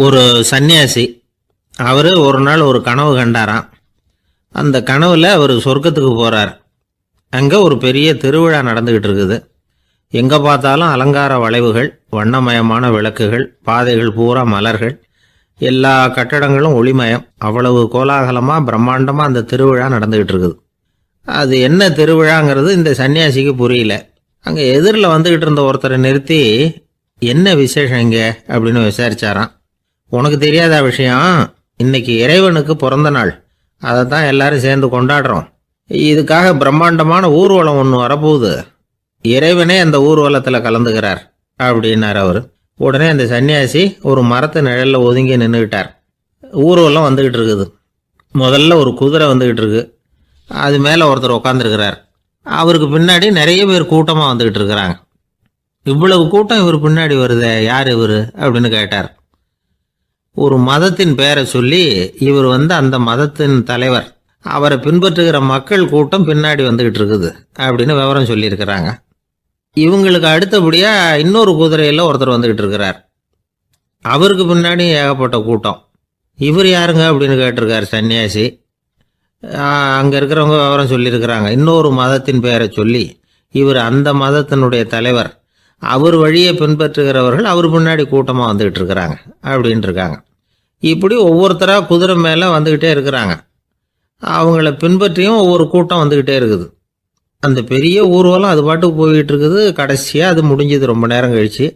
ஒரு சன்னியாசி அவர் ஒரு நாள் ஒரு கனவு கண்டாராம். அந்த கனவில் அவர் சொர்க்கத்துக்கு போகிறார். அங்கே ஒரு பெரிய திருவிழா நடந்துக்கிட்டு இருக்குது. எங்கே பார்த்தாலும் அலங்கார வளைவுகள், வண்ணமயமான விளக்குகள், பாதைகள் பூரா மலர்கள், எல்லா கட்டடங்களும் ஒளிமயம். அவ்வளவு கோலாகலமாக பிரம்மாண்டமாக அந்த திருவிழா நடந்துக்கிட்டு இருக்குது. அது என்ன திருவிழாங்கிறது இந்த சன்னியாசிக்கு புரியல. அங்கே எதிரில் வந்துக்கிட்டு இருந்த ஒருத்தரை நிறுத்தி, என்ன விசேஷம் இங்கே அப்படின்னு விசாரிச்சாராம். உனக்கு தெரியாத விஷயம், இன்னைக்கு இறைவனுக்கு பிறந்த நாள், அதை தான் எல்லாரும் சேர்ந்து கொண்டாடுறோம். இதுக்காக பிரம்மாண்டமான ஊர்வலம் ஒன்று வரப்போகுது. இறைவனே அந்த ஊர்வலத்தில் கலந்துக்கிறார் அப்படின்னார் அவர். உடனே அந்த சன்னியாசி ஒரு மரத்து நிழலில் ஒதுங்கி நின்றுக்கிட்டார். ஊர்வலம் வந்துக்கிட்டு இருக்குது. முதல்ல ஒரு குதிரை வந்துக்கிட்டு இருக்கு. அது மேலே ஒருத்தர் உட்காந்துருக்கிறார். அவருக்கு பின்னாடி நிறைய பேர் கூட்டமாக வந்துக்கிட்டு இருக்கிறாங்க. இவ்வளவு கூட்டம் இவர் பின்னாடி வருதே, யார் இவர் அப்படின்னு கேட்டார். ஒரு மதத்தின் பெயரை சொல்லி, இவர் அந்த மதத்தின் தலைவர், அவரை பின்பற்றுகிற மக்கள் கூட்டம் பின்னாடி வந்துக்கிட்டு இருக்குது அப்படின்னு விவரம் சொல்லியிருக்கிறாங்க. இவங்களுக்கு அடுத்தபடியாக இன்னொரு குதிரையில் ஒருத்தர் வந்துக்கிட்டு இருக்கிறார். அவருக்கு பின்னாடி ஏகப்பட்ட கூட்டம். இவர் யாருங்க அப்படின்னு கேட்டிருக்கார் சன்னியாசி. அங்கே இருக்கிறவங்க விவரம் சொல்லியிருக்கிறாங்க. இன்னொரு மதத்தின் பெயரை சொல்லி, இவர் அந்த மதத்தினுடைய தலைவர், அவர் வழியை பின்பற்றுகிறவர்கள் அவர் பின்னாடி கூட்டமாக வந்துக்கிட்டு இருக்கிறாங்க அப்படின்ட்டு இருக்காங்க. இப்படி ஒவ்வொருத்தராக குதிரை மேலே வந்துக்கிட்டே இருக்கிறாங்க. அவங்கள பின்பற்றியும் ஒவ்வொரு கூட்டம் வந்துக்கிட்டே இருக்குது. அந்த பெரிய ஊர்வலம் அது பாட்டுக்கு போய்கிட்டு இருக்குது. கடைசியாக அது முடிஞ்சது ரொம்ப நேரம் கழித்து.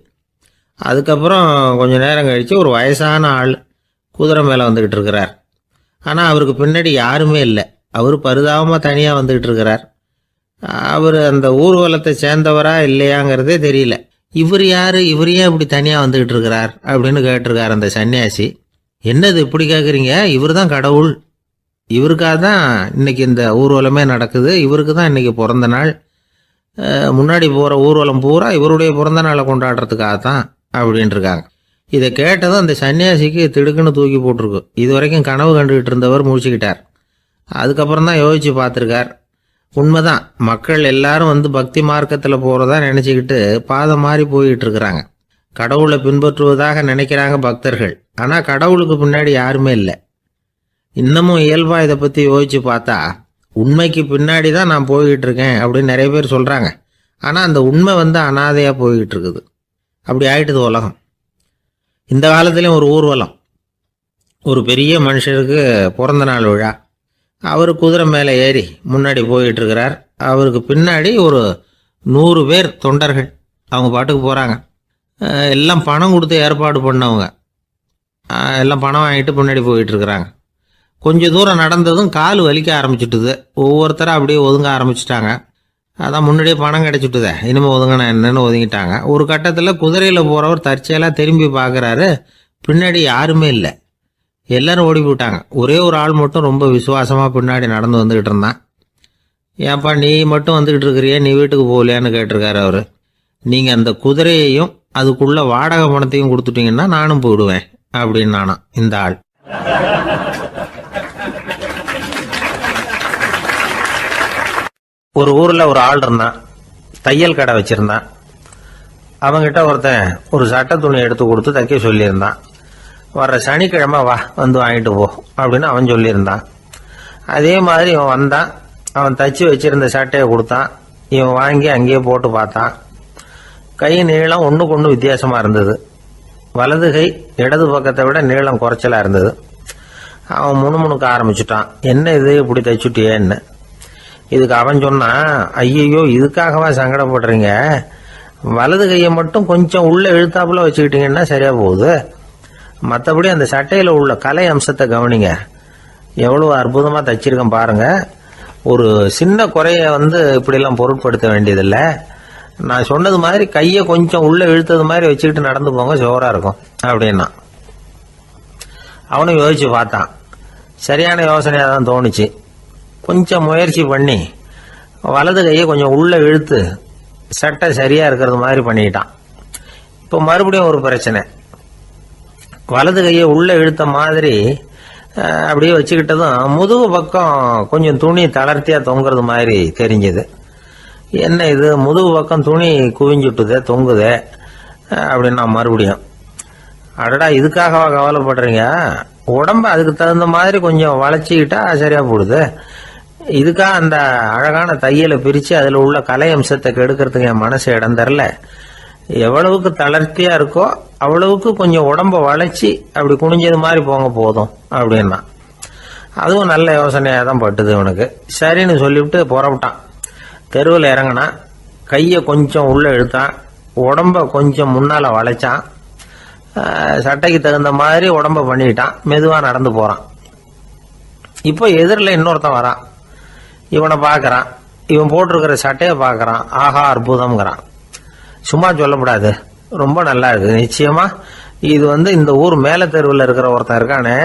அதுக்கப்புறம் கொஞ்சம் நேரம் கழித்து ஒரு வயசான ஆள் குதிரை மேலே வந்துக்கிட்டு இருக்கிறார். ஆனால் அவருக்கு பின்னாடி யாருமே இல்லை. அவர் பரிதாபமாக தனியாக வந்துக்கிட்டு இருக்கிறார். அவர் அந்த ஊர்வலத்தை சேர்ந்தவரா இல்லையாங்கிறதே தெரியல. இவர் யார், இவர் ஏன் இப்படி தனியாக வந்துக்கிட்டு இருக்கிறார் அப்படின்னு கேட்டிருக்கார் அந்த சன்னியாசி. என்னது இப்படி கேட்குறீங்க? இவர் தான் கடவுள். இவருக்காக தான் இன்னைக்கு இந்த ஊர்வலமே நடக்குது. இவருக்கு தான் இன்னைக்கு பிறந்த நாள். முன்னாடி போகிற ஊர்வலம் பூரா இவருடைய பிறந்த நாளை கொண்டாடுறதுக்காக தான் அப்படின்ட்டு இருக்காங்க. இதை கேட்டதும் அந்த சன்னியாசிக்கு திடுக்குன்னு தூக்கி போட்டிருக்கு. இது வரைக்கும் கனவு கண்டுகிட்டு இருந்தவர் முடிச்சுக்கிட்டார். அதுக்கப்புறம் தான் யோசித்து பார்த்துருக்கார். உண்மைதான், மக்கள் எல்லாரும் பக்தி மார்க்கத்தில் போகிறதா நினச்சிக்கிட்டு பாதை மாறி போயிட்டு இருக்கிறாங்க. கடவுளை பின்பற்றுவதாக நினைக்கிறாங்க பக்தர்கள். ஆனால் கடவுளுக்கு பின்னாடி யாருமே இல்லை. இன்னமும் இயல்பாக இதை பற்றி யோசித்து பார்த்தா, உண்மைக்கு பின்னாடி தான் நான் போய்கிட்டு இருக்கேன் அப்படின்னு நிறைய பேர் சொல்கிறாங்க. ஆனால் அந்த உண்மை அனாதையாக போய்கிட்டு இருக்குது. அப்படி ஆயிட்டுது உலகம். இந்த காலத்துலேயும் ஒரு ஊர்வலம், ஒரு பெரிய மனுஷருக்கு பிறந்த நாள் விழா. அவர் குதிரை மேலே ஏறி முன்னாடி போயிட்டு இருக்கிறார். அவருக்கு பின்னாடி ஒரு 100 பேர் தொண்டர்கள் அவங்க பாட்டுக்கு போகிறாங்க. எல்லாம் பணம் கொடுத்து ஏற்பாடு பண்ணவங்க. எல்லாம் பணம் வாங்கிட்டு பின்னாடி போயிட்டுருக்குறாங்க. கொஞ்சம் தூரம் நடந்ததும் கால் வலிக்க ஆரம்பிச்சுட்டுது. ஒவ்வொருத்தராக அப்படியே ஒதுங்க ஆரம்பிச்சிட்டாங்க. அதான் முன்னாடியே பணம் கிடச்சிட்டுதே, இனிமேல் ஒதுங்கினா என்னன்னு ஒதுங்கிட்டாங்க. ஒரு கட்டத்தில் குதிரையில் போகிறவர் தற்செயலாக திரும்பி பார்க்குறாரு. பின்னாடி யாருமே இல்லை. எல்லாரும் ஓடி போயிட்டாங்க. ஒரே ஒரு ஆள் மட்டும் ரொம்ப விசுவாசமாக பின்னாடி நடந்து வந்துக்கிட்டு இருந்தான். ஏன்ப்பா நீ மட்டும் வந்துக்கிட்டு இருக்கிறியே, நீ வீட்டுக்கு போகலையான்னு கேட்டிருக்காரு அவர். நீங்கள் அந்த குதிரையையும் அதுக்குள்ள வாடகை பணத்தையும் கொடுத்துட்டீங்கன்னா நானும் போயிடுவேன் அப்படின்னு நானா இந்த ஆள். ஒரு ஊரில் ஒரு ஆள் இருந்தான். தையல் கடை வச்சுருந்தான். அவங்கிட்ட ஒருத்தன் ஒரு சட்டை துணி எடுத்து கொடுத்து தைக்க சொல்லியிருந்தான். வர்ற சனிக்கிழமை வா, வாங்கிட்டு போ அப்படின்னு அவன் சொல்லியிருந்தான். அதே மாதிரி இவன் வந்தான். அவன் தச்சு வச்சிருந்த சட்டையை கொடுத்தான். இவன் வாங்கி அங்கேயே போட்டு பார்த்தான். கை நீளம் ஒன்றுக்கு ஒன்று வித்தியாசமாக இருந்தது. வலது கை இடது பக்கத்தை விட நீளம் குறைச்சலாக இருந்தது. அவன் முணுமுணுக்க ஆரம்பிச்சுட்டான். என்ன இது இப்படி தைச்சுட்டியேன்னு. இதுக்கு அவன் சொன்னான், ஐயையோ இதுக்காகவா சங்கடப்படுறீங்க, வலது கையை மட்டும் கொஞ்சம் உள்ளே இழுத்தாப்புல வச்சுக்கிட்டீங்கன்னா சரியாக போகுது. மற்றபடி அந்த சட்டையில் உள்ள கலை அம்சத்தை கவனிங்க, எவ்வளோ அற்புதமாக தைச்சிருக்கேன் பாருங்க. ஒரு சின்ன குறைய இப்படிலாம் பொருட்படுத்த வேண்டியதில்லை. நான் சொன்னது மாதிரி கையை கொஞ்சம் உள்ளே இழுத்தது மாதிரி வச்சுக்கிட்டு நடந்து போங்க, ஜோராக இருக்கும் அப்படின்னா. அவனும் யோசிச்சு பார்த்தான். சரியான யோசனையாக தான் தோணுச்சு. கொஞ்சம் முயற்சி பண்ணி வலது கையை கொஞ்சம் உள்ளே இழுத்து சட்டை சரியாக இருக்கிறது மாதிரி பண்ணிக்கிட்டான். இப்போ மறுபடியும் ஒரு பிரச்சனை. வலது கையை உள்ளே இழுத்த மாதிரி அப்படியே வச்சுக்கிட்டதும் முதுகு பக்கம் கொஞ்சம் துணி தளர்த்தியாக தொங்குறது மாதிரி தெரிஞ்சது. என்ன இது, முதுகு பக்கம் துணி குவிஞ்சுட்டுதே, தொங்குதே அப்படின்னா மறுபடியும் அடடா, இதுக்காகவா கவலைப்படுறீங்க? உடம்ப அதுக்கு தகுந்த மாதிரி கொஞ்சம் வளைச்சிக்கிட்டா சரியா போடுது. இதுக்காக அந்த அழகான தையலை பிரித்து அதில் உள்ள கலை அம்சத்தை கெடுக்கிறதுக்கு என் மனசு இடம் தரல. எவ்வளவுக்கு தளர்த்தியா இருக்கோ அவ்வளவுக்கு கொஞ்சம் உடம்ப வளைச்சி அப்படி குனிஞ்சது மாதிரி போங்க போதும் அப்படின்னா. அதுவும் நல்ல யோசனையாக தான் பட்டுது இவனுக்கு. சரின்னு சொல்லிவிட்டு புறப்பட்டான். தெருவில் இறங்கினான். கையை கொஞ்சம் உள்ளே இழுத்தான். உடம்ப கொஞ்சம் முன்னால் வளைச்சான். சட்டைக்கு தகுந்த மாதிரி உடம்ப பண்ணிக்கிட்டான். மெதுவாக நடந்து போகிறான். இப்போ எதிரில் இன்னொருத்தன் வரான். இவனை பார்க்குறான். இவன் போட்டிருக்கிற சட்டையை பார்க்குறான். ஆஹா அற்புதம்ங்கிறான். சும்மா சொல்லக்கூடாது, ரொம்ப நல்லா இருக்குது. நிச்சயமா இது இந்த ஊர் மேல தெருவில் இருக்கிற ஒருத்தன் இருக்கானே,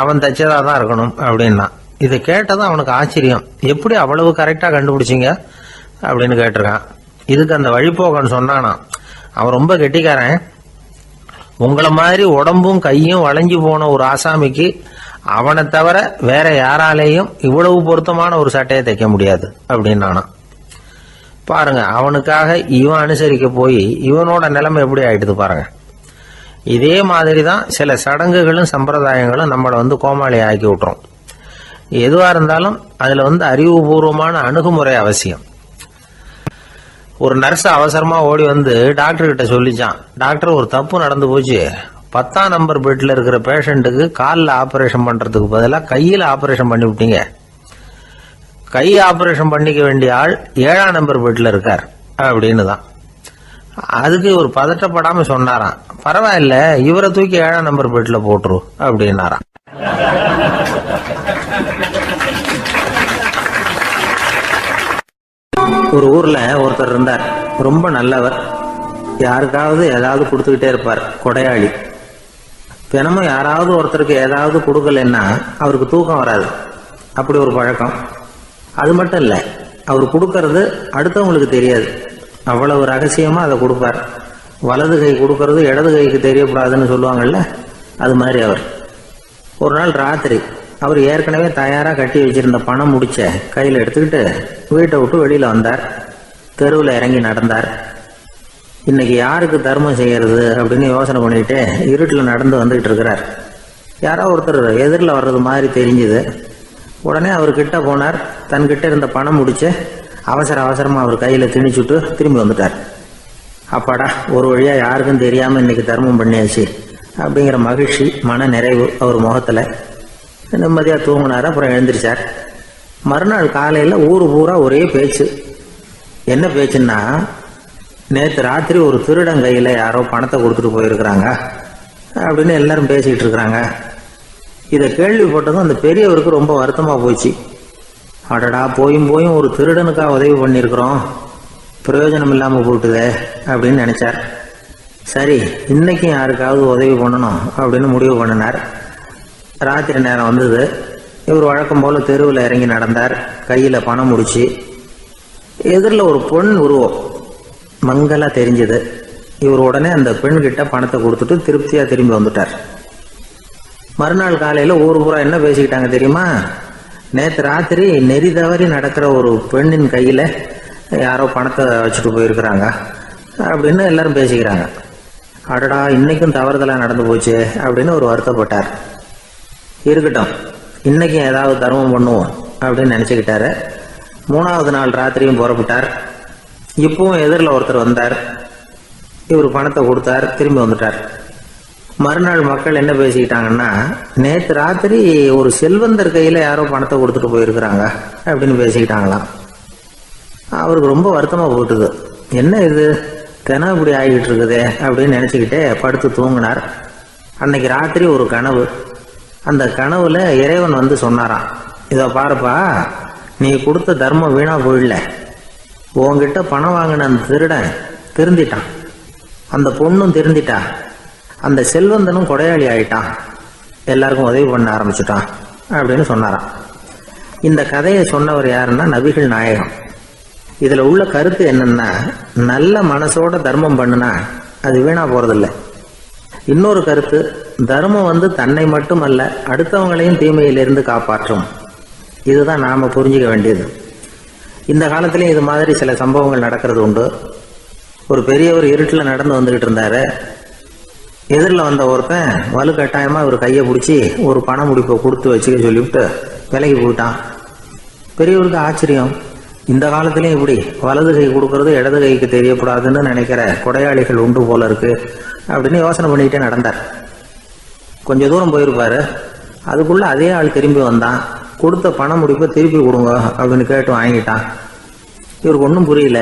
அவன் தைச்சதா தான் இருக்கணும் அப்படின்னா. இதை கேட்டதும் அவனுக்கு ஆச்சரியம். எப்படி அவ்வளவு கரெக்டாக கண்டுபிடிச்சிங்க அப்படின்னு கேட்டிருக்கான். இதுக்கு அந்த வழிபோக்கன்னு சொன்னானா, அவன் ரொம்ப கெட்டிக்காரன். உங்களை மாதிரி உடம்பும் கையும் வளைஞ்சு போன ஒரு ஆசாமிக்கு அவனை தவிர வேற யாராலேயும் இவ்வளவு பொருத்தமான ஒரு சட்டையை தைக்க முடியாது அப்படின்னானா. பாருங்க, அவனுக்காக இவன் அனுசரிக்க போய் இவனோட நிலைமை எப்படி ஆயிடுது பாருங்க. இதே மாதிரி தான் சில சடங்குகளும் சம்பிரதாயங்களும் நம்மளை கோமாளி ஆக்கி விட்டுரும். எதுவா இருந்தாலும் அதுல அறிவுபூர்வமான அணுகுமுறை அவசியம். ஒரு நர்ஸ் அவசரமா ஓடி டாக்டர் கிட்ட சொல்லிச்சான், டாக்டர் ஒரு தப்பு நடந்து போச்சு. 10ஆம் நம்பர் பெட்ல இருக்கிற பேஷண்ட்டுக்கு காலில் ஆபரேஷன் பண்றதுக்கு பதிலாக கையில் ஆபரேஷன் பண்ணி விட்டீங்க. கை ஆபரேஷன் பண்ணிக்க வேண்டிய ஆள் 7ஆம் நம்பர் பெட்ல இருக்கார் அப்படின்னு தான். அதுக்கு ஒரு பதட்டப்படாம சொன்னாராம், பரவாயில்ல இவரை தூக்கி 7ஆம் நம்பர் பெட்ல போட்டுரு அப்படின்னாராம். ஒரு ஊர்ல ஒருத்தர் இருந்தார். ரொம்ப நல்லவர். யாருக்காவது ஏதாவது கொடுத்துக்கிட்டே இருப்பார். கொடையாளி. தினமும் யாராவது ஒருத்தருக்கு ஏதாவது கொடுக்கலன்னா அவருக்கு தூக்கம் வராது. அப்படி ஒரு பழக்கம். அது மட்டும் இல்லை, அவர் கொடுக்கறது அடுத்தவங்களுக்கு தெரியாது. அவ்வளவு ரகசியமா அதை கொடுப்பார். வலது கை கொடுக்கறது இடது கைக்கு தெரியக்கூடாதுன்னு சொல்லுவாங்கல்ல, அது மாதிரி அவர். ஒரு நாள் ராத்திரி அவர் ஏற்கனவே தயாராக கட்டி வச்சிருந்த பணம் முடிச்ச கையில் எடுத்துக்கிட்டு வீட்டை விட்டு வெளியில் வந்தார். தெருவில் இறங்கி நடந்தார். இன்னைக்கு யாருக்கு தர்மம் செய்யறது அப்படின்னு யோசனை பண்ணிட்டு இருட்டில் நடந்து வந்துகிட்டு இருக்கிறார். யாரோ ஒருத்தர் எதிரில் வர்றது மாதிரி தெரிஞ்சுது. உடனே அவர் கிட்ட போனார். தன்கிட்ட இருந்த பணம் முடிச்சு அவசரமா அவர் கையில் திணிச்சுட்டு திரும்பி வந்துட்டார். அப்பாடா, ஒரு வழியா யாருக்கும் தெரியாம இன்னைக்கு தர்மம் பண்ணியாச்சு அப்படிங்கிற மகிழ்ச்சி, மன நிறைவு அவர் முகத்துல. நிம்மதியா தூங்கினார். அப்புறம் எழுந்திரிச்சார். மறுநாள் காலையில ஊரு பூரா ஒரே பேச்சு. என்ன பேச்சுன்னா, நேற்று ராத்திரி ஒரு திருடன் கையில யாரோ பணத்தை கொடுத்துட்டு போயிருக்கிறாங்க அப்படின்னு எல்லாரும் பேசிக்கிட்டு இருக்கிறாங்க. இதை கேள்விப்பட்டதும் அந்த பெரியவருக்கு ரொம்ப வருத்தமா போச்சு. அடடா, போயும் ஒரு திருடனுக்காக உதவி பண்ணியிருக்கிறோம், பிரயோஜனம் இல்லாம போட்டுதே அப்படின்னு நினைச்சார். சரி, இன்னைக்கும் யாருக்காவது உதவி பண்ணணும் அப்படின்னு முடிவு பண்ணினார். ராத்திரி நேரம் வந்தது. இவர் வழக்கம் போல தெருவில் இறங்கி நடந்தார். கையில பணம் முடிச்சு. எதிரில் ஒரு பொன் உருவம் மங்கலா தெரிஞ்சது. இவர் உடனே அந்த பெண் கிட்ட பணத்தை கொடுத்துட்டு திருப்தியா திரும்பி வந்துட்டார். மறுநாள் காலையில ஊர் பூரா என்ன பேசிக்கிட்டாங்க தெரியுமா? நேற்று ராத்திரி நெறி தவறி நடக்கிற ஒரு பெண்ணின் கையில யாரோ பணத்தை வச்சுட்டு போயிருக்கிறாங்க அப்படின்னு எல்லாரும் பேசிக்கிறாங்க. அடடா, இன்னைக்கும் தவறுதலா நடந்து போச்சு அப்படின்னு ஒரு வருத்தப்பட்டார். இருக்கட்டும், இன்னைக்கும் ஏதாவது தர்மம் பண்ணுவோம் அப்படின்னு நினைச்சுக்கிட்டாரு. 3ஆவது நாள் ராத்திரியும் புறப்பட்டார். இப்பவும் எதிரில் ஒருத்தர் வந்தார். இவர் பணத்தை கொடுத்தார், திரும்பி வந்துட்டார். மறுநாள் மக்கள் என்ன பேசிக்கிட்டாங்கன்னா, நேற்று ராத்திரி ஒரு செல்வந்தர் கையில யாரோ பணத்தை கொடுத்துட்டு போயிருக்கிறாங்க அப்படின்னு பேசிக்கிட்டாங்களாம். அவருக்கு ரொம்ப வருத்தமா போட்டுது. என்ன இது தினம் இப்படி ஆகிட்டு இருக்குதே அப்படின்னு நினைச்சுக்கிட்டே படுத்து தூங்கினார். அன்னைக்கு ராத்திரி ஒரு கனவு. அந்த கனவுல இறைவன் சொன்னாராம், இதை பாருப்பா, நீ கொடுத்த தர்மம் வீணா போயிடல. உன்கிட்ட பணம் வாங்கின அந்த திருடன் திருந்திட்டான், அந்த பொண்ணும் திருந்திட்டா, அந்த செல்வந்தனும் கொடையாளி ஆயிட்டான், எல்லாருக்கும் உதவி பண்ண ஆரம்பிச்சுட்டான் அப்படின்னு சொன்னாராம். இந்த கதையை சொன்னவர் யாருன்னா நபிகள் நாயகம். இதுல உள்ள கருத்து என்னன்னா, நல்ல மனசோட தர்மம் பண்ணுனா அது வீணா போறதில்லை. இன்னொரு கருத்து, தர்மம் தன்னை மட்டுமல்ல அடுத்தவங்களையும் தீமையிலிருந்து காப்பாற்றும். இதுதான் நாம புரிஞ்சுக்க வேண்டியது. இந்த காலத்திலயும் இது மாதிரி சில சம்பவங்கள் நடக்கிறது உண்டு. ஒரு பெரியவர் இருட்டில் நடந்து வந்துகிட்டு இருந்தாரு. எதிரில் வந்த ஒருத்தன் வலுக்கட்டாயமாக இவர் கையை பிடிச்சி ஒரு பண முடிப்பை கொடுத்து வச்சுக்க சொல்லிவிட்டு விலைக்கு போயிட்டான். பெரியவருக்கு ஆச்சரியம், இந்த காலத்துலேயும் இப்படி வலது கை கொடுக்கறது இடது கைக்கு தெரியக்கூடாதுன்னு நினைக்கிற கொடையாளிகள் உண்டு போல இருக்கு அப்படின்னு யோசனை பண்ணிக்கிட்டே நடந்தார். கொஞ்சம் தூரம் போயிருப்பாரு. அதுக்குள்ள அதே ஆள் திரும்பி வந்தான். கொடுத்த பண முடிப்பை திருப்பி கொடுங்க அப்படின்னு கேட்டு வாங்கிட்டான். இவருக்கு ஒன்றும் புரியல.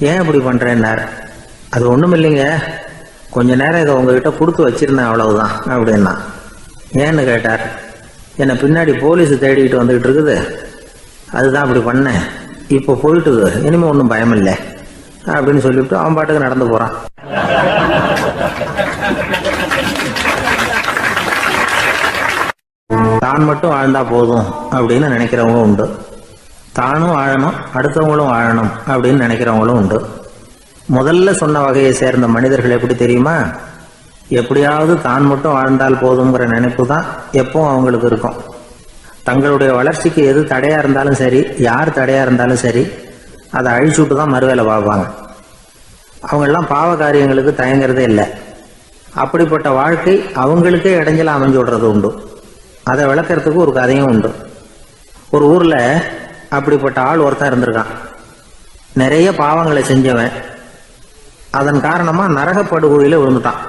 ஏன் இப்படி பண்றேன்னார். அது ஒன்றும் இல்லைங்க, கொஞ்ச நேரம் இதை உங்ககிட்ட கொடுத்து வச்சிருந்தேன் அவ்வளவுதான் அப்படின்னா. ஏன்னு கேட்டார். என்னை பின்னாடி போலீஸ் தேடிக்கிட்டு வந்துகிட்டு இருக்குது, அதுதான் அப்படி பண்ணேன், இப்போ போயிட்டுது, இனிமே ஒன்றும் பயம் இல்லை அப்படின்னு சொல்லிவிட்டு அவன் பாட்டுக்கு நடந்து போறான். தான் மட்டும் வாழ்ந்தா போதும் அப்படின்னு நினைக்கிறவங்களும் உண்டு. தானும் வாழணும், அடுத்தவங்களும் வாழணும் அப்படின்னு நினைக்கிறவங்களும் உண்டு. முதல்ல சொன்ன வகையை சேர்ந்த மனிதர்கள் எப்படி தெரியுமா? எப்படியாவது தான் மட்டும் வாழ்ந்தால் போதுங்கிற நினைப்பு தான் எப்பவும் அவங்களுக்கு இருக்கும். தங்களுடைய வளர்ச்சிக்கு எது தடையா இருந்தாலும் சரி, யார் தடையா இருந்தாலும் சரி, அதை அழிச்சுட்டு தான் மறுவேலை பார்ப்பாங்க. அவங்கெல்லாம் பாவ காரியங்களுக்கு தயங்குறதே இல்லை. அப்படிப்பட்ட வாழ்க்கை அவங்களுக்கே இடைஞ்சல அமைஞ்சு விடுறது உண்டு. அதை விளக்கறதுக்கு ஒரு கதையும் உண்டு. ஒரு ஊர்ல அப்படிப்பட்ட ஆள் ஒருத்தன் இருந்திருக்கான். நிறைய பாவங்களை செஞ்சவன். அதன் காரணமா நரகப்படுகொழியில விழுந்துட்டான்.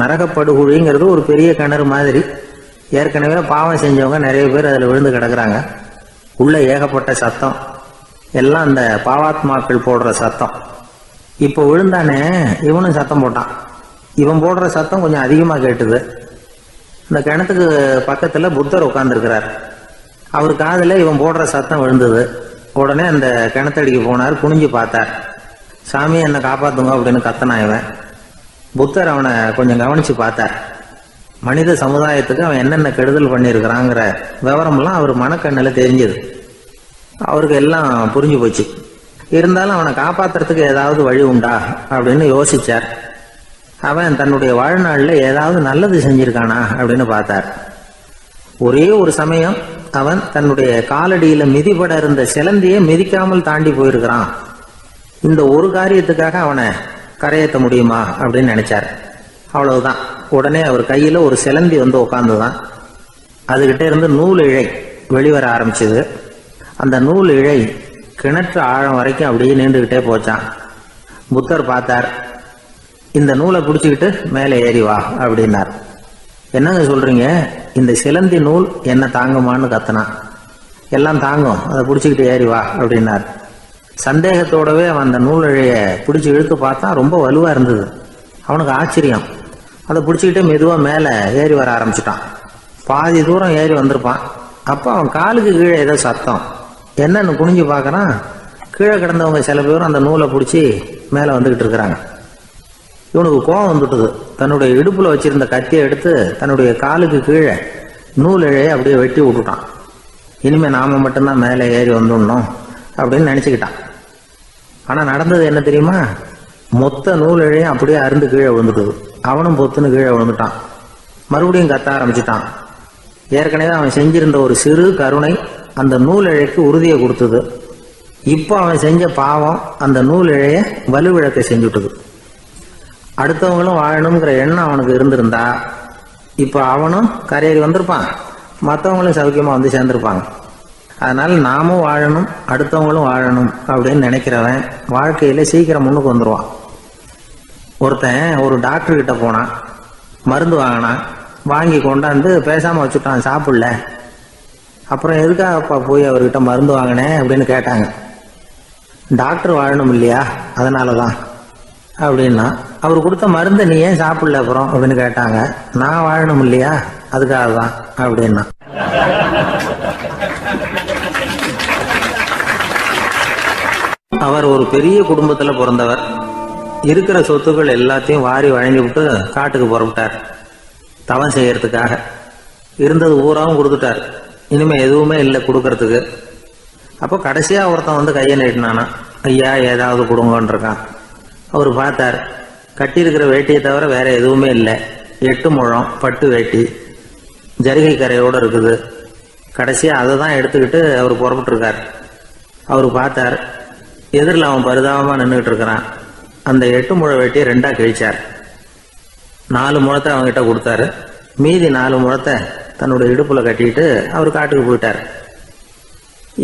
நரகப்படுகொழிங்கிறது ஒரு பெரிய கிணறு மாதிரி. ஏற்கனவே பாவம் செஞ்சவங்க நிறைய பேர் அதில் விழுந்து கிடக்குறாங்க. உள்ள ஏகப்பட்ட சத்தம், எல்லாம் அந்த பாவாத்மாக்கள் போடுற சத்தம். இப்போ விழுந்தானே இவனும் சத்தம் போட்டான். இவன் போடுற சத்தம் கொஞ்சம் அதிகமாக கேட்டுது. இந்த கிணத்துக்கு பக்கத்துல புத்தர் உட்கார்ந்துருக்கிறார். அவர் காதில் இவன் போடுற சத்தம் விழுந்தது. உடனே அந்த கிணத்தடிக்கு போனார். குனிஞ்சு பார்த்தார். சாமி என்னை காப்பாத்துங்க அப்படின்னு கத்தனா இவன். புத்தர் அவனை கொஞ்சம் கவனிச்சு பார்த்தார். மனித சமுதாயத்துக்கு அவன் என்னென்ன கெடுதல் பண்ணியிருக்கிறாங்கிற விவரம்லாம் அவர் மனக்கண்ணில் தெரிஞ்சது. அவருக்கு எல்லாம் புரிஞ்சு போச்சு. இருந்தாலும் அவனை காப்பாத்துறதுக்கு ஏதாவது வழி உண்டா அப்படின்னு யோசிச்சார். அவன் தன்னுடைய வாழ்நாளில் ஏதாவது நல்லது செஞ்சிருக்கானா அப்படின்னு பார்த்தார். ஒரே ஒரு சமயம் அவன் தன்னுடைய காலடியில மிதிபட இருந்த சிலந்தியை மிதிக்காமல் தாண்டி போயிருக்கிறான். இந்த ஒரு காரியத்துக்காக அவனை கரையேற்ற முடியுமா அப்படின்னு நினைச்சார். அவ்வளவுதான். உடனே அவர் கையில ஒரு சிலந்தி வந்து உட்காந்துதான். அதுகிட்ட இருந்து நூல் இழை வெளிவர ஆரம்பிச்சது. அந்த நூல் இழை கிணற்று ஆழம் வரைக்கும் அப்படியே நீண்டுகிட்டே போச்சான். புத்தர் பார்த்தார். இந்த நூலை பிடிச்சிக்கிட்டு மேலே ஏறி வா அப்படின்னார். என்னங்க சொல்றீங்க, இந்த சிலந்தி நூல் என்ன தாங்குமான்னு கத்தனான். எல்லாம் தாங்கும், அதை பிடிச்சிக்கிட்டு ஏறி வா அப்படின்னார். சந்தேகத்தோடவே அவன் அந்த நூல் இழைய பிடிச்சி இழுத்து பார்த்தா ரொம்ப வலுவா இருந்தது. அவனுக்கு ஆச்சரியம். அதை பிடிச்சிக்கிட்டே மெதுவா மேலே ஏறி வர ஆரம்பிச்சுட்டான். பாதி தூரம் ஏறி வந்திருப்பான். அப்போ அவன் காலுக்கு கீழே ஏதோ சத்தம். என்னன்னு குனிஞ்சு பார்க்கறான். கீழே கிடந்தவங்க சில பேரும் அந்த நூலை பிடிச்சி மேலே வந்துகிட்டு இருக்கிறாங்க. இவனுக்கு கோபம் வந்துட்டுது. தன்னுடைய இடுப்புல வச்சிருந்த கத்தியை எடுத்து தன்னுடைய காலுக்கு கீழே நூல் இழையை அப்படியே வெட்டி விட்டுட்டான். இனிமே நாம மட்டும்தான் மேலே ஏறி வந்துடணும் அப்படின்னு நினைச்சுக்கிட்டான். ஆனா நடந்தது என்ன தெரியுமா? மொத்த நூல் இழையும் அப்படியே அருந்து கீழே விழுந்துட்டுது. அவனும் பொத்துன்னு கீழே விழுந்துட்டான். மறுபடியும் கத்த ஆரம்பிச்சுட்டான். ஏற்கனவே அவன் செஞ்சிருந்த ஒரு சிறு கருணை அந்த நூல் இழைக்கு உறுதியை கொடுத்தது. இப்போ அவன் செஞ்ச பாவம் அந்த நூல் இழைய வலுவிழக்க செஞ்சுட்டுது. அடுத்தவங்களும் வாழணுங்கிற எண்ணம் அவனுக்கு இருந்திருந்தா இப்போ அவனும் கரையேறி வந்திருப்பான், மற்றவங்களும் சௌக்கியமா வந்து சேர்ந்திருப்பாங்க. அதனால நாமும் வாழணும், அடுத்தவங்களும் வாழணும் அப்படின்னு நினைக்கிறவன் வாழ்க்கையில சீக்கிரம் முன்னுக்கு வந்துடுவான். ஒருத்தன் ஒரு டாக்டர் கிட்ட போனான். மருந்து வாங்கினான். வாங்கி கொண்டாந்து பேசாம வச்சுட்டான், சாப்பிடல. அப்புறம் எதுக்காகப்பா போய் அவர்கிட்ட மருந்து வாங்கினேன் அப்படின்னு கேட்டாங்க. டாக்டர் வாழணும் இல்லையா, அதனாலதான் அப்படின்னா. அவர் கொடுத்த மருந்தை நீ ஏன் சாப்பிடல அப்புறம் அப்படின்னு கேட்டாங்க. நான் வாழணும் இல்லையா, அதுக்காக தான் அப்படின்னா. அவர் ஒரு பெரிய குடும்பத்துல பிறந்தவர். இருக்கிற சொத்துக்கள் எல்லாத்தையும் வாரி வழங்கி விட்டு காட்டுக்கு புறப்பட்டார் தவம் செய்யறதுக்காக. இருந்தது ஊராவும் கொடுத்துட்டார். இனிமே எதுவுமே இல்லை கொடுக்கறதுக்கு. அப்போ கடைசியா ஒருத்தன் வந்து கையை நீட்டினானா, ஐயா ஏதாவது கொடுங்கன்றிருக்கான். அவர் பார்த்தார். கட்டியிருக்கிற வேட்டியை தவிர வேற எதுவுமே இல்லை. 8 முழம் பட்டு வேட்டி ஜரிகை கரையோடு இருக்குது. கடைசியா அதை தான் எடுத்துக்கிட்டு அவர் புறப்பட்டுருக்கார். அவர் பார்த்தார். எதிரில் அவன் பரிதாபமாக நின்றுட்டு இருக்கிறான். அந்த 8 முழ வேட்டியை 2ஆ கிழிச்சார். 4 முழத்தை அவங்ககிட்ட கொடுத்தாரு. மீதி 4 முழத்தை தன்னோட இடுப்பில் கட்டிட்டு அவர் காட்டுக்கு போயிட்டார்.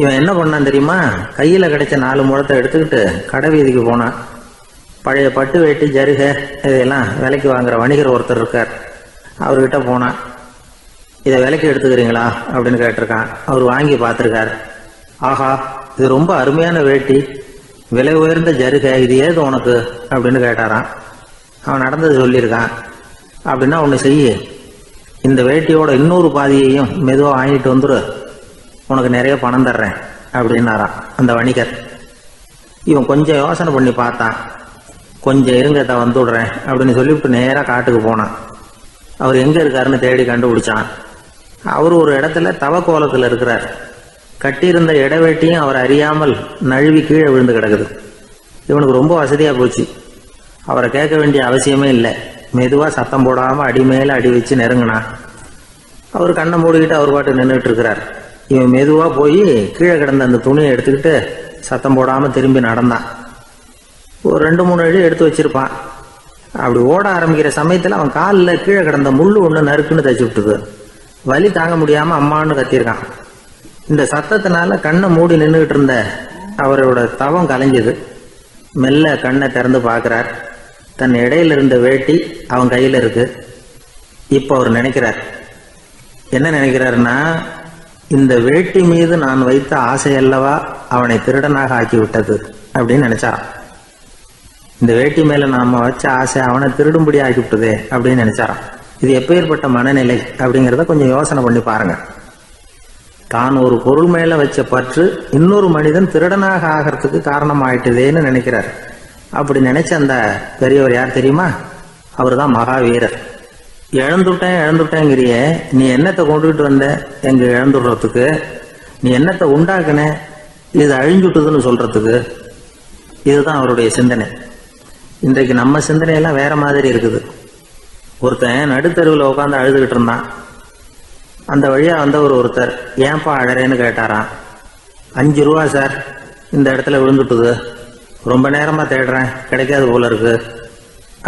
இவன் என்ன பண்ணான் தெரியுமா? கையில் கிடைச்ச 4 முழத்தை எடுத்துக்கிட்டு கடை வீதிக்கு போனான். பழைய பட்டு வேட்டி ஜருகை இதையெல்லாம் விலைக்கு வாங்குற வணிகர் ஒருத்தர் இருக்கார். அவர்கிட்ட போனான். இதை விலைக்கு எடுத்துக்கிறீங்களா அப்படின்னு கேட்டிருக்கான். அவர் வாங்கி பார்த்துருக்கார். ஆஹா, இது ரொம்ப அருமையான வேட்டி, விலை உயர்ந்த ஜருகை, இது ஏது உனக்கு அப்படின்னு கேட்டாரான். அவன் நடந்தது சொல்லியிருக்கான். அப்படின்னா ஒன்று செய்ய, இந்த வேட்டியோட இன்னொரு பாதியையும் மெதுவாக வாங்கிட்டு வந்துரு, உனக்கு நிறைய பணம் தர்றேன் அப்படின்னாரான் அந்த வணிகர். இவன் கொஞ்சம் யோசனை பண்ணி பார்த்தான். கொஞ்சம் இருங்கத்தை வந்துவிடுறேன் அப்படின்னு சொல்லிவிட்டு நேராக காட்டுக்கு போனான். அவர் எங்கே இருக்காருன்னு தேடி கண்டுபிடிச்சான். அவர் ஒரு இடத்துல தவக்கோலத்தில் இருக்கிறார். கட்டியிருந்த இடவேட்டியும் அவர் அறியாமல் நழுவி கீழே விழுந்து கிடக்குது. இவனுக்கு ரொம்ப வசதியாக போச்சு. அவரை கேட்க வேண்டிய அவசியமே இல்லை. மெதுவாக சத்தம் போடாமல் அடி மேலே அடி வச்சு நெருங்கினான். அவர் கண்ணை மூடிக்கிட்டு அவர் பாட்டு நின்றுட்டு இருக்கிறார். இவன் மெதுவாக போய் கீழே கிடந்த அந்த துணியை எடுத்துக்கிட்டு சத்தம் போடாமல் திரும்பி நடந்தான். ஒரு 2-3 அடி எடுத்து வச்சிருப்பான். அப்படி ஓட ஆரம்பிக்கிற சமயத்தில் அவன் காலில் கீழே கிடந்த முள்ளு ஒன்று நறுக்குன்னு தச்சு விட்டுது. வலி தாங்க முடியாமல் அம்மான்னு கத்தியிருக்கான். இந்த சத்தத்தினால கண்ணை மூடி நின்றுகிட்டு இருந்த அவரோட தவம் கலைஞ்சது. மெல்ல கண்ணை திறந்து பார்க்குறார். தன் இடையில இருந்த வேட்டி அவன் கையில் இருக்கு. இப்போ அவர் நினைக்கிறார். என்ன நினைக்கிறாருன்னா, இந்த வேட்டி மீது நான் வைத்த ஆசையல்லவா அவனை திருடனாக ஆக்கி விட்டது அப்படின்னு நினைச்சாரான். இந்த வேட்டி மேல நாம வச்ச ஆசை அவனை திருடும்படி ஆக்கி விட்டதே அப்படின்னு நினைச்சாரான். இது எப்பேற்பட்ட மனநிலை அப்படிங்கிறத கொஞ்சம் யோசனை பண்ணி பாருங்க. தான் ஒரு பொருள் மேல வச்ச பற்று இன்னொரு மனிதன் திருடனாக ஆகிறதுக்கு காரணம் ஆயிட்டுதேன்னு நினைக்கிறார். அப்படி நினைச்ச அந்த பெரியவர் யார் தெரியுமா? அவர் தான் மகாவீரர். இழந்துட்டேங்கிறிய, நீ என்னத்தை கொண்டுகிட்டு வந்த எங்க இழந்துடுறதுக்கு? நீ என்னத்தை உண்டாக்குன இது அழிஞ்சுட்டுதுன்னு சொல்றதுக்கு? இதுதான் அவருடைய சிந்தனை. இன்றைக்கு நம்ம சிந்தனையெல்லாம் வேற மாதிரி இருக்குது. ஒருத்தன் நடுத்தருவில் உட்காந்து அழுதுகிட்டு இருந்தான். அந்த வழியா வந்தவர் ஒருத்தர், ஏன்பா அழறேன்னு கேட்டாராம். 5 ரூபா சார், இந்த இடத்துல விழுந்துட்டுது, ரொம்ப நேரமா தேடுறேன், கிடைக்காது போல இருக்கு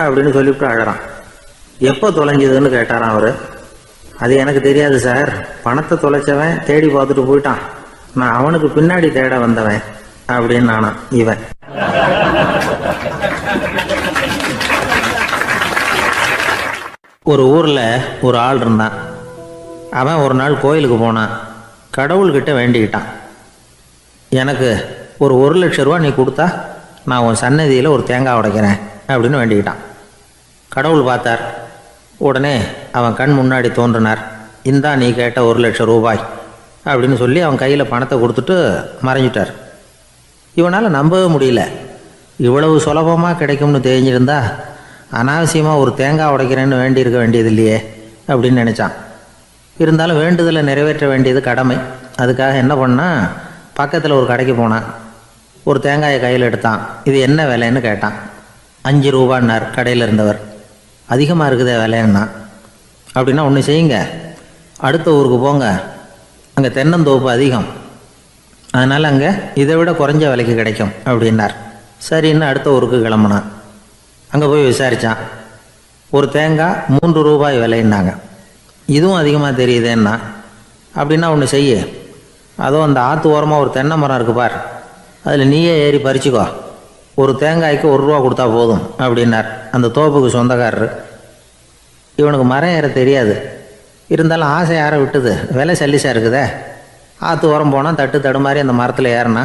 அப்படின்னு சொல்லிவிட்டு அழறான். எப்போ தொலைஞ்சதுன்னு கேட்டாராம் அவரு. அது எனக்கு தெரியாது சார், பணத்தை தொலைச்சவன் தேடி பார்த்துட்டு போயிட்டான், நான் அவனுக்கு பின்னாடி தேட வந்தவன் அப்படின்னு நானா இவன். ஒரு ஊர்ல ஒரு ஆள் இருந்தான். அவன் ஒரு நாள் கோயிலுக்கு போனான். கடவுள்கிட்ட வேண்டிக்கிட்டான், எனக்கு ஒரு 1,00,000 ரூபா நீ கொடுத்தா நான் உன் சன்னதியில் ஒரு தேங்காய் உடைக்கிறேன் அப்படின்னு வேண்டிக்கிட்டான். கடவுள் பார்த்தார். உடனே அவன் கண் முன்னாடி தோன்றினார். இந்தா நீ கேட்ட 1,00,000 ரூபாய் அப்படின்னு சொல்லி அவன் கையில் பணத்தை கொடுத்துட்டு மறைஞ்சிட்டார். இவனால் நம்பவே முடியல. இவ்வளவு சுலபமாக கிடைக்கும்னு தெரிஞ்சிருந்தா அனாவசியமாக ஒரு தேங்காய் உடைக்கிறேன்னு வேண்டியிருக்க வேண்டியது இல்லையே அப்படின்னு நினச்சான். இருந்தாலும் வேண்டுதலை நிறைவேற்ற வேண்டியது கடமை. அதுக்காக என்ன பண்ணால், பக்கத்தில் ஒரு கடைக்கு போனான். ஒரு தேங்காயை கையில் எடுத்தான். இது என்ன விலைன்னு கேட்டான். 5 ரூபான்னார் கடையில் இருந்தவர். அதிகமாக இருக்குதே விலைன்னா. அப்படின்னா ஒன்று செய்யுங்க, அடுத்த ஊருக்கு போங்க, அங்கே தென்னந்தோப்பு அதிகம், அதனால் அங்கே இதை விட குறைஞ்ச விலைக்கு கிடைக்கும் அப்படின்னார். சரின்னு அடுத்த ஊருக்கு கிளம்புனான். அங்கே போய் விசாரித்தான். ஒரு தேங்காய் 3 ரூபாய் விலைன்னாங்க. இதுவும் அதிகமாக தெரியுதேன்னா. அப்படின்னா ஒன்று செய்ய, அதோ அந்த ஆற்று ஓரமாக ஒரு தென்னை மரம் இருக்கு பார், அதில் நீயே ஏறி பறிச்சுக்கோ, ஒரு தேங்காய்க்கு 1 ரூபா கொடுத்தா போதும் அப்படின்னார் அந்த தோப்புக்கு சொந்தக்காரரு. இவனுக்கு மரம் ஏற தெரியாது. இருந்தாலும் ஆசை யாரை விட்டுது, விலை சல்லிசாக இருக்குதே. ஆற்று ஓரம் போனால் தட்டு தடுமாறி அந்த மரத்தில் ஏறினா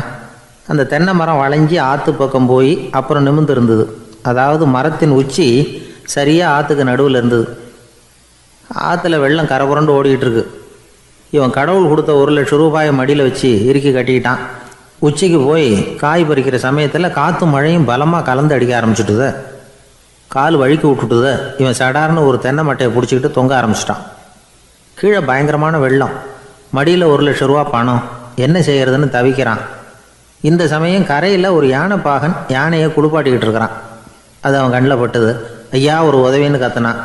அந்த தென்னை மரம் வளைஞ்சி ஆற்று பக்கம் போய் அப்புறம் நிமிர்ந்து இருந்தது. அதாவது மரத்தின் உச்சி சரியாக ஆற்றுக்கு நடுவில் இருந்தது. ஆற்றுல வெள்ளம் கரைபுரண்டு ஓடிக்கிட்டு இருக்கு. இவன் கடவுள் கொடுத்த 1,00,000 ரூபாயை மடியில் வச்சு இறுக்கி கட்டிக்கிட்டான். உச்சிக்கு போய் காய் பறிக்கிற சமயத்தில் காற்றும் மழையும் பலமாக கலந்து அடிக்க ஆரம்பிச்சுட்டுது. கால் வழுக்கி விட்டுட்டுது. இவன் சடார்னு ஒரு தென்னை மட்டையை பிடிச்சிக்கிட்டு தொங்க ஆரம்பிச்சிட்டான். கீழே பயங்கரமான வெள்ளம், மடியில் 1,00,000 ரூபா பணம், என்ன செய்கிறதுன்னு தவிக்கிறான். இந்த சமயம் கரையில் ஒரு யானை பாகன் யானையை குளிப்பாட்டிக்கிட்டு இருக்கிறான். அது அவன் கண்ணில் பட்டுது. ஐயா ஒரு உதவின்னு கத்துனான்.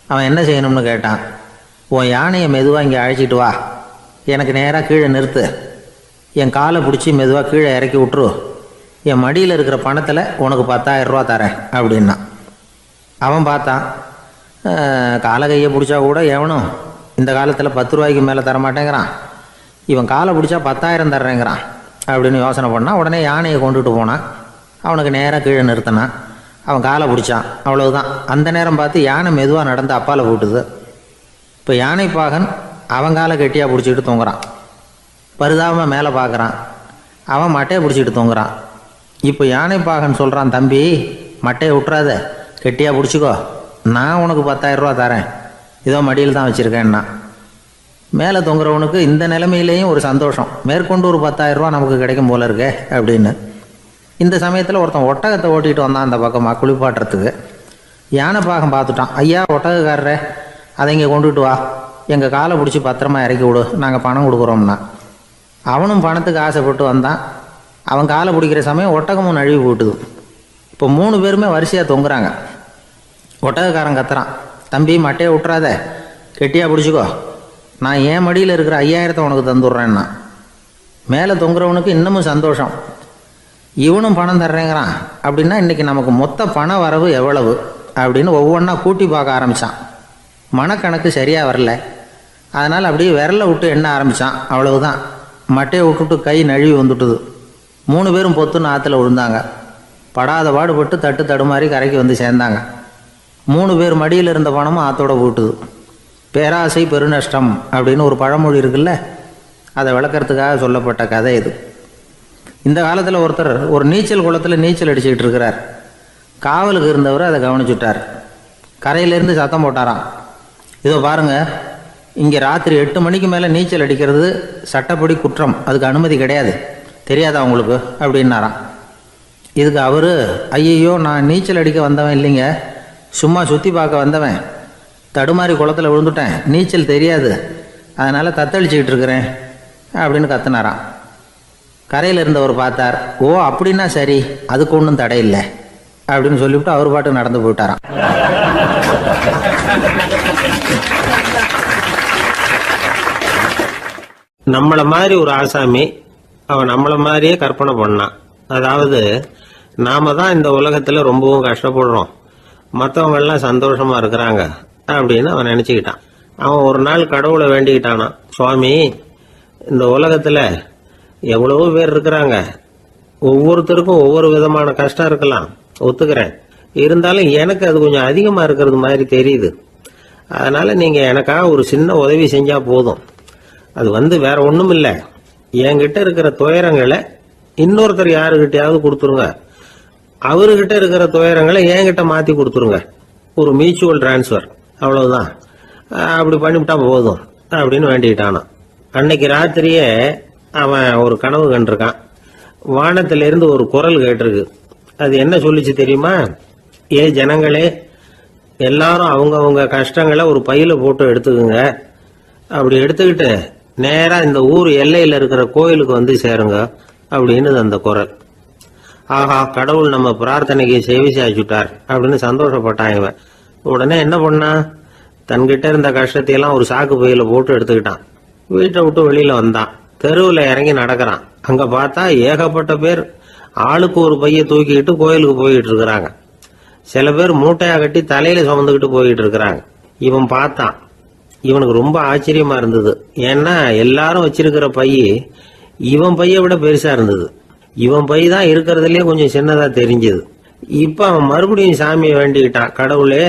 அவன் என்ன செய்யணும்னு கேட்டான். உன் யானையை மெதுவாக இங்கே அழைச்சிட்டு வா, எனக்கு நேராக கீழே நிறுத்து, என் காலை பிடிச்சி மெதுவாக கீழே இறக்கி விட்ரு, என் மடியில் இருக்கிற பணத்தில் உனக்கு 10,000 ரூபா தரேன் அப்படின்னா. அவன் பார்த்தான். காலை கையை பிடிச்சா கூட எவனும் இந்த காலத்தில் 10 ரூபாய்க்கு மேலே தரமாட்டேங்கிறான், இவன் காலை பிடிச்சா 10,000 தர்றேங்கிறான் அப்படின்னு யோசனை பண்ணால் உடனே யானையை கொண்டுட்டு போனான். அவனுக்கு நேராக கீழே நிறுத்தினான். அவன் காலை பிடிச்சான், அவ்வளவுதான். அந்த நேரம் பார்த்து யானை மெதுவாக நடந்து அப்பால் போட்டுது. இப்போ யானை பாகன் அவன் காலை கெட்டியாக பிடிச்சிக்கிட்டு தூங்குறான். பரிதாபமாக மேலே பார்க்குறான், அவன் மட்டையை பிடிச்சிக்கிட்டு தூங்குறான். இப்போ யானை பாகன் சொல்கிறான், தம்பி மட்டையை விட்டுறாத, கெட்டியாக பிடிச்சிக்கோ, நான் உனக்கு 10,000 ரூபா தரேன், இதோ மடியில் தான் வச்சுருக்கேன்னா. மேலே தொங்குறவனுக்கு இந்த நிலைமையிலேயும் ஒரு சந்தோஷம், மேற்கொண்டு ஒரு 10,000 ரூபா நமக்கு கிடைக்கும் போல இருக்கே அப்படின்னு. இந்த சமயத்தில் ஒருத்தன் ஒட்டகத்தை ஓட்டிகிட்டு வந்தான் அந்த பக்கமாக குளிப்பாட்டுறதுக்கு. யானை பாகம் பார்த்துட்டான், ஐயா ஒட்டகக்காரரே, அதை இங்கே கொண்டுட்டு வா, எங்கள் காலை பிடிச்சி பத்திரமா இறக்கி விடு, நாங்கள் பணம் கொடுக்குறோம்னா. அவனும் பணத்துக்கு ஆசைப்பட்டு வந்தான். அவன் காலை பிடிக்கிற சமயம் ஒட்டகமும் நழுவி போட்டுது. இப்போ 3 பேருமே வரிசையாக தொங்குறாங்க. ஒட்டகக்காரன் கத்துறான், தம்பி மட்டையை விட்டுறாத, கெட்டியாக பிடிச்சிக்கோ, நான் என் மடியில் இருக்கிற 5,000 உனக்கு தந்துடுறேன்னா. மேலே தொங்குறவனுக்கு இன்னமும் சந்தோஷம், இவனும் பணம் தர்றேங்கிறான் அப்படின்னா இன்றைக்கி நமக்கு மொத்த பண வரவு எவ்வளவு அப்படின்னு ஒவ்வொன்றா கூட்டி பார்க்க ஆரம்பித்தான். மனக்கணக்கு சரியாக வரல, அதனால் அப்படியே விரலை விட்டு எண்ண ஆரம்பித்தான். அவ்வளவுதான், மட்டையை விட்டுட்டு கை நழுவி வந்துட்டுது. 3 பேரும் பொத்துன்னு ஆற்றுல விழுந்தாங்க. படாத பாடுபட்டு தட்டு தடுமாறி கரைக்கு வந்து சேர்ந்தாங்க. 3 பேர் மடியில் இருந்த பணமும் ஆற்றோட போட்டுது. பேராசை பெருநஷ்டம் அப்படின்னு ஒரு பழமொழி இருக்குல்ல, அதை விளக்கறதுக்காக சொல்லப்பட்ட கதை இது. இந்த காலத்தில் ஒருத்தர் ஒரு நீச்சல் குளத்தில் நீச்சல் அடிச்சுக்கிட்டு இருக்கிறார். காவலுக்கு இருந்தவர் அதை கவனிச்சுட்டார். கரையிலேருந்து சத்தம் போட்டாராம், இதோ பாருங்கள், இங்கே ராத்திரி 8 மணிக்கு மேலே நீச்சல் அடிக்கிறது சட்டப்படி குற்றம், அதுக்கு அனுமதி கிடையாது, தெரியாதா உங்களுக்கு அப்படின்னாராம். இதுக்கு அவர், ஐயையோ நான் நீச்சல் அடிக்க வந்தவன் இல்லைங்க, சும்மா சுற்றி பார்க்க வந்தவன், தடுமாறி குளத்தில் விழுந்துட்டேன், நீச்சல் தெரியாது, அதனால் தத்தளிச்சுக்கிட்டு இருக்கிறேன் அப்படின்னு கத்துனாராம். கரையில் இருந்தவர் பார்த்தார், ஓ அப்படின்னா சரி, அதுக்கு ஒன்றும் தடை இல்லை அப்படின்னு சொல்லிவிட்டு அவர் பாட்டுக்கு நடந்து போயிட்டாராம். நம்மளை மாதிரி ஒரு ஆசாமி அவன் நம்மளை மாதிரியே கற்பனை பண்ணான். அதாவது நாம தான் இந்த உலகத்துல ரொம்பவும் கஷ்டப்படுறோம், மற்றவங்க எல்லாம் சந்தோஷமா இருக்கிறாங்க அப்படின்னு அவன் நினைச்சுக்கிட்டான். அவன் ஒரு நாள் கடவுளை வேண்டிக்கிட்டானான், சுவாமி இந்த உலகத்துல எவ்வளவோ பேர் இருக்கிறாங்க, ஒவ்வொருத்தருக்கும் ஒவ்வொரு விதமான கஷ்டம் இருக்கலாம், ஒத்துக்கிறேன், இருந்தாலும் எனக்கு அது கொஞ்சம் அதிகமா இருக்கிறது மாதிரி தெரியுது, அதனால நீங்க எனக்காக ஒரு சின்ன உதவி செஞ்சா போதும். அது வேற ஒண்ணும் இல்லை, என்கிட்ட இருக்கிற துயரங்களை இன்னொருத்தர் யாருக்கிட்டையாவது கொடுத்துருங்க, அவர்கிட்ட இருக்கிற துயரங்களை என்கிட்ட மாத்தி கொடுத்துருங்க, ஒரு மியூச்சுவல் டிரான்ஸ்ஃபர், அவ்வளவுதான், அப்படி பண்ணிவிட்டா போதும் அப்படின்னு வேண்டிக்கிட்டானான். அன்னைக்கு ராத்திரியே அவன் ஒரு கனவு கண்டிருக்கான். வானத்திலிருந்து ஒரு குரல் கேட்டிருக்கு. அது என்ன சொல்லிச்சு தெரியுமா? ஏ ஜனங்களே, எல்லாரும் அவங்கவுங்க கஷ்டங்களை ஒரு பையில போட்டு எடுத்துக்குங்க, அப்படி எடுத்துக்கிட்டு நேரா இந்த ஊர் எல்லையில இருக்கிற கோயிலுக்கு வந்து சேருங்க அப்படின்னு அந்த குரல். ஆஹா, கடவுள் நம்ம பிரார்த்தனைக்கு செவி சாய்ச்சுட்டார் அப்படின்னு சந்தோஷப்பட்டான் இவன். உடனே என்ன பண்ணா, தன்கிட்ட இருந்த கஷ்டத்தையெல்லாம் ஒரு சாக்கு பையில போட்டு எடுத்துக்கிட்டான். வீட்டை விட்டு வெளியில வந்தான். தெருவில் இறங்கி நடக்கிறான். அங்க பார்த்தா ஏகப்பட்ட பேர் ஆளுக்கு ஒரு பைய தூக்கிக்கிட்டு கோயிலுக்கு போயிட்டு இருக்கிறாங்க. சில பேர் மூட்டையா கட்டி தலையில சுமந்துக்கிட்டு போயிட்டு இருக்கிறாங்க. இவன் பார்த்தான். இவனுக்கு ரொம்ப ஆச்சரியமா இருந்தது. ஏன்னா எல்லாரும் வச்சிருக்கிற பைய இவன் பைய விட பெருசா இருந்தது. இவன் பை தான் இருக்கிறதுலயே கொஞ்சம் சின்னதா தெரிஞ்சது. இப்ப அவன் மறுபடியும் சாமியை வேண்டிக்கிட்டான், கடவுளே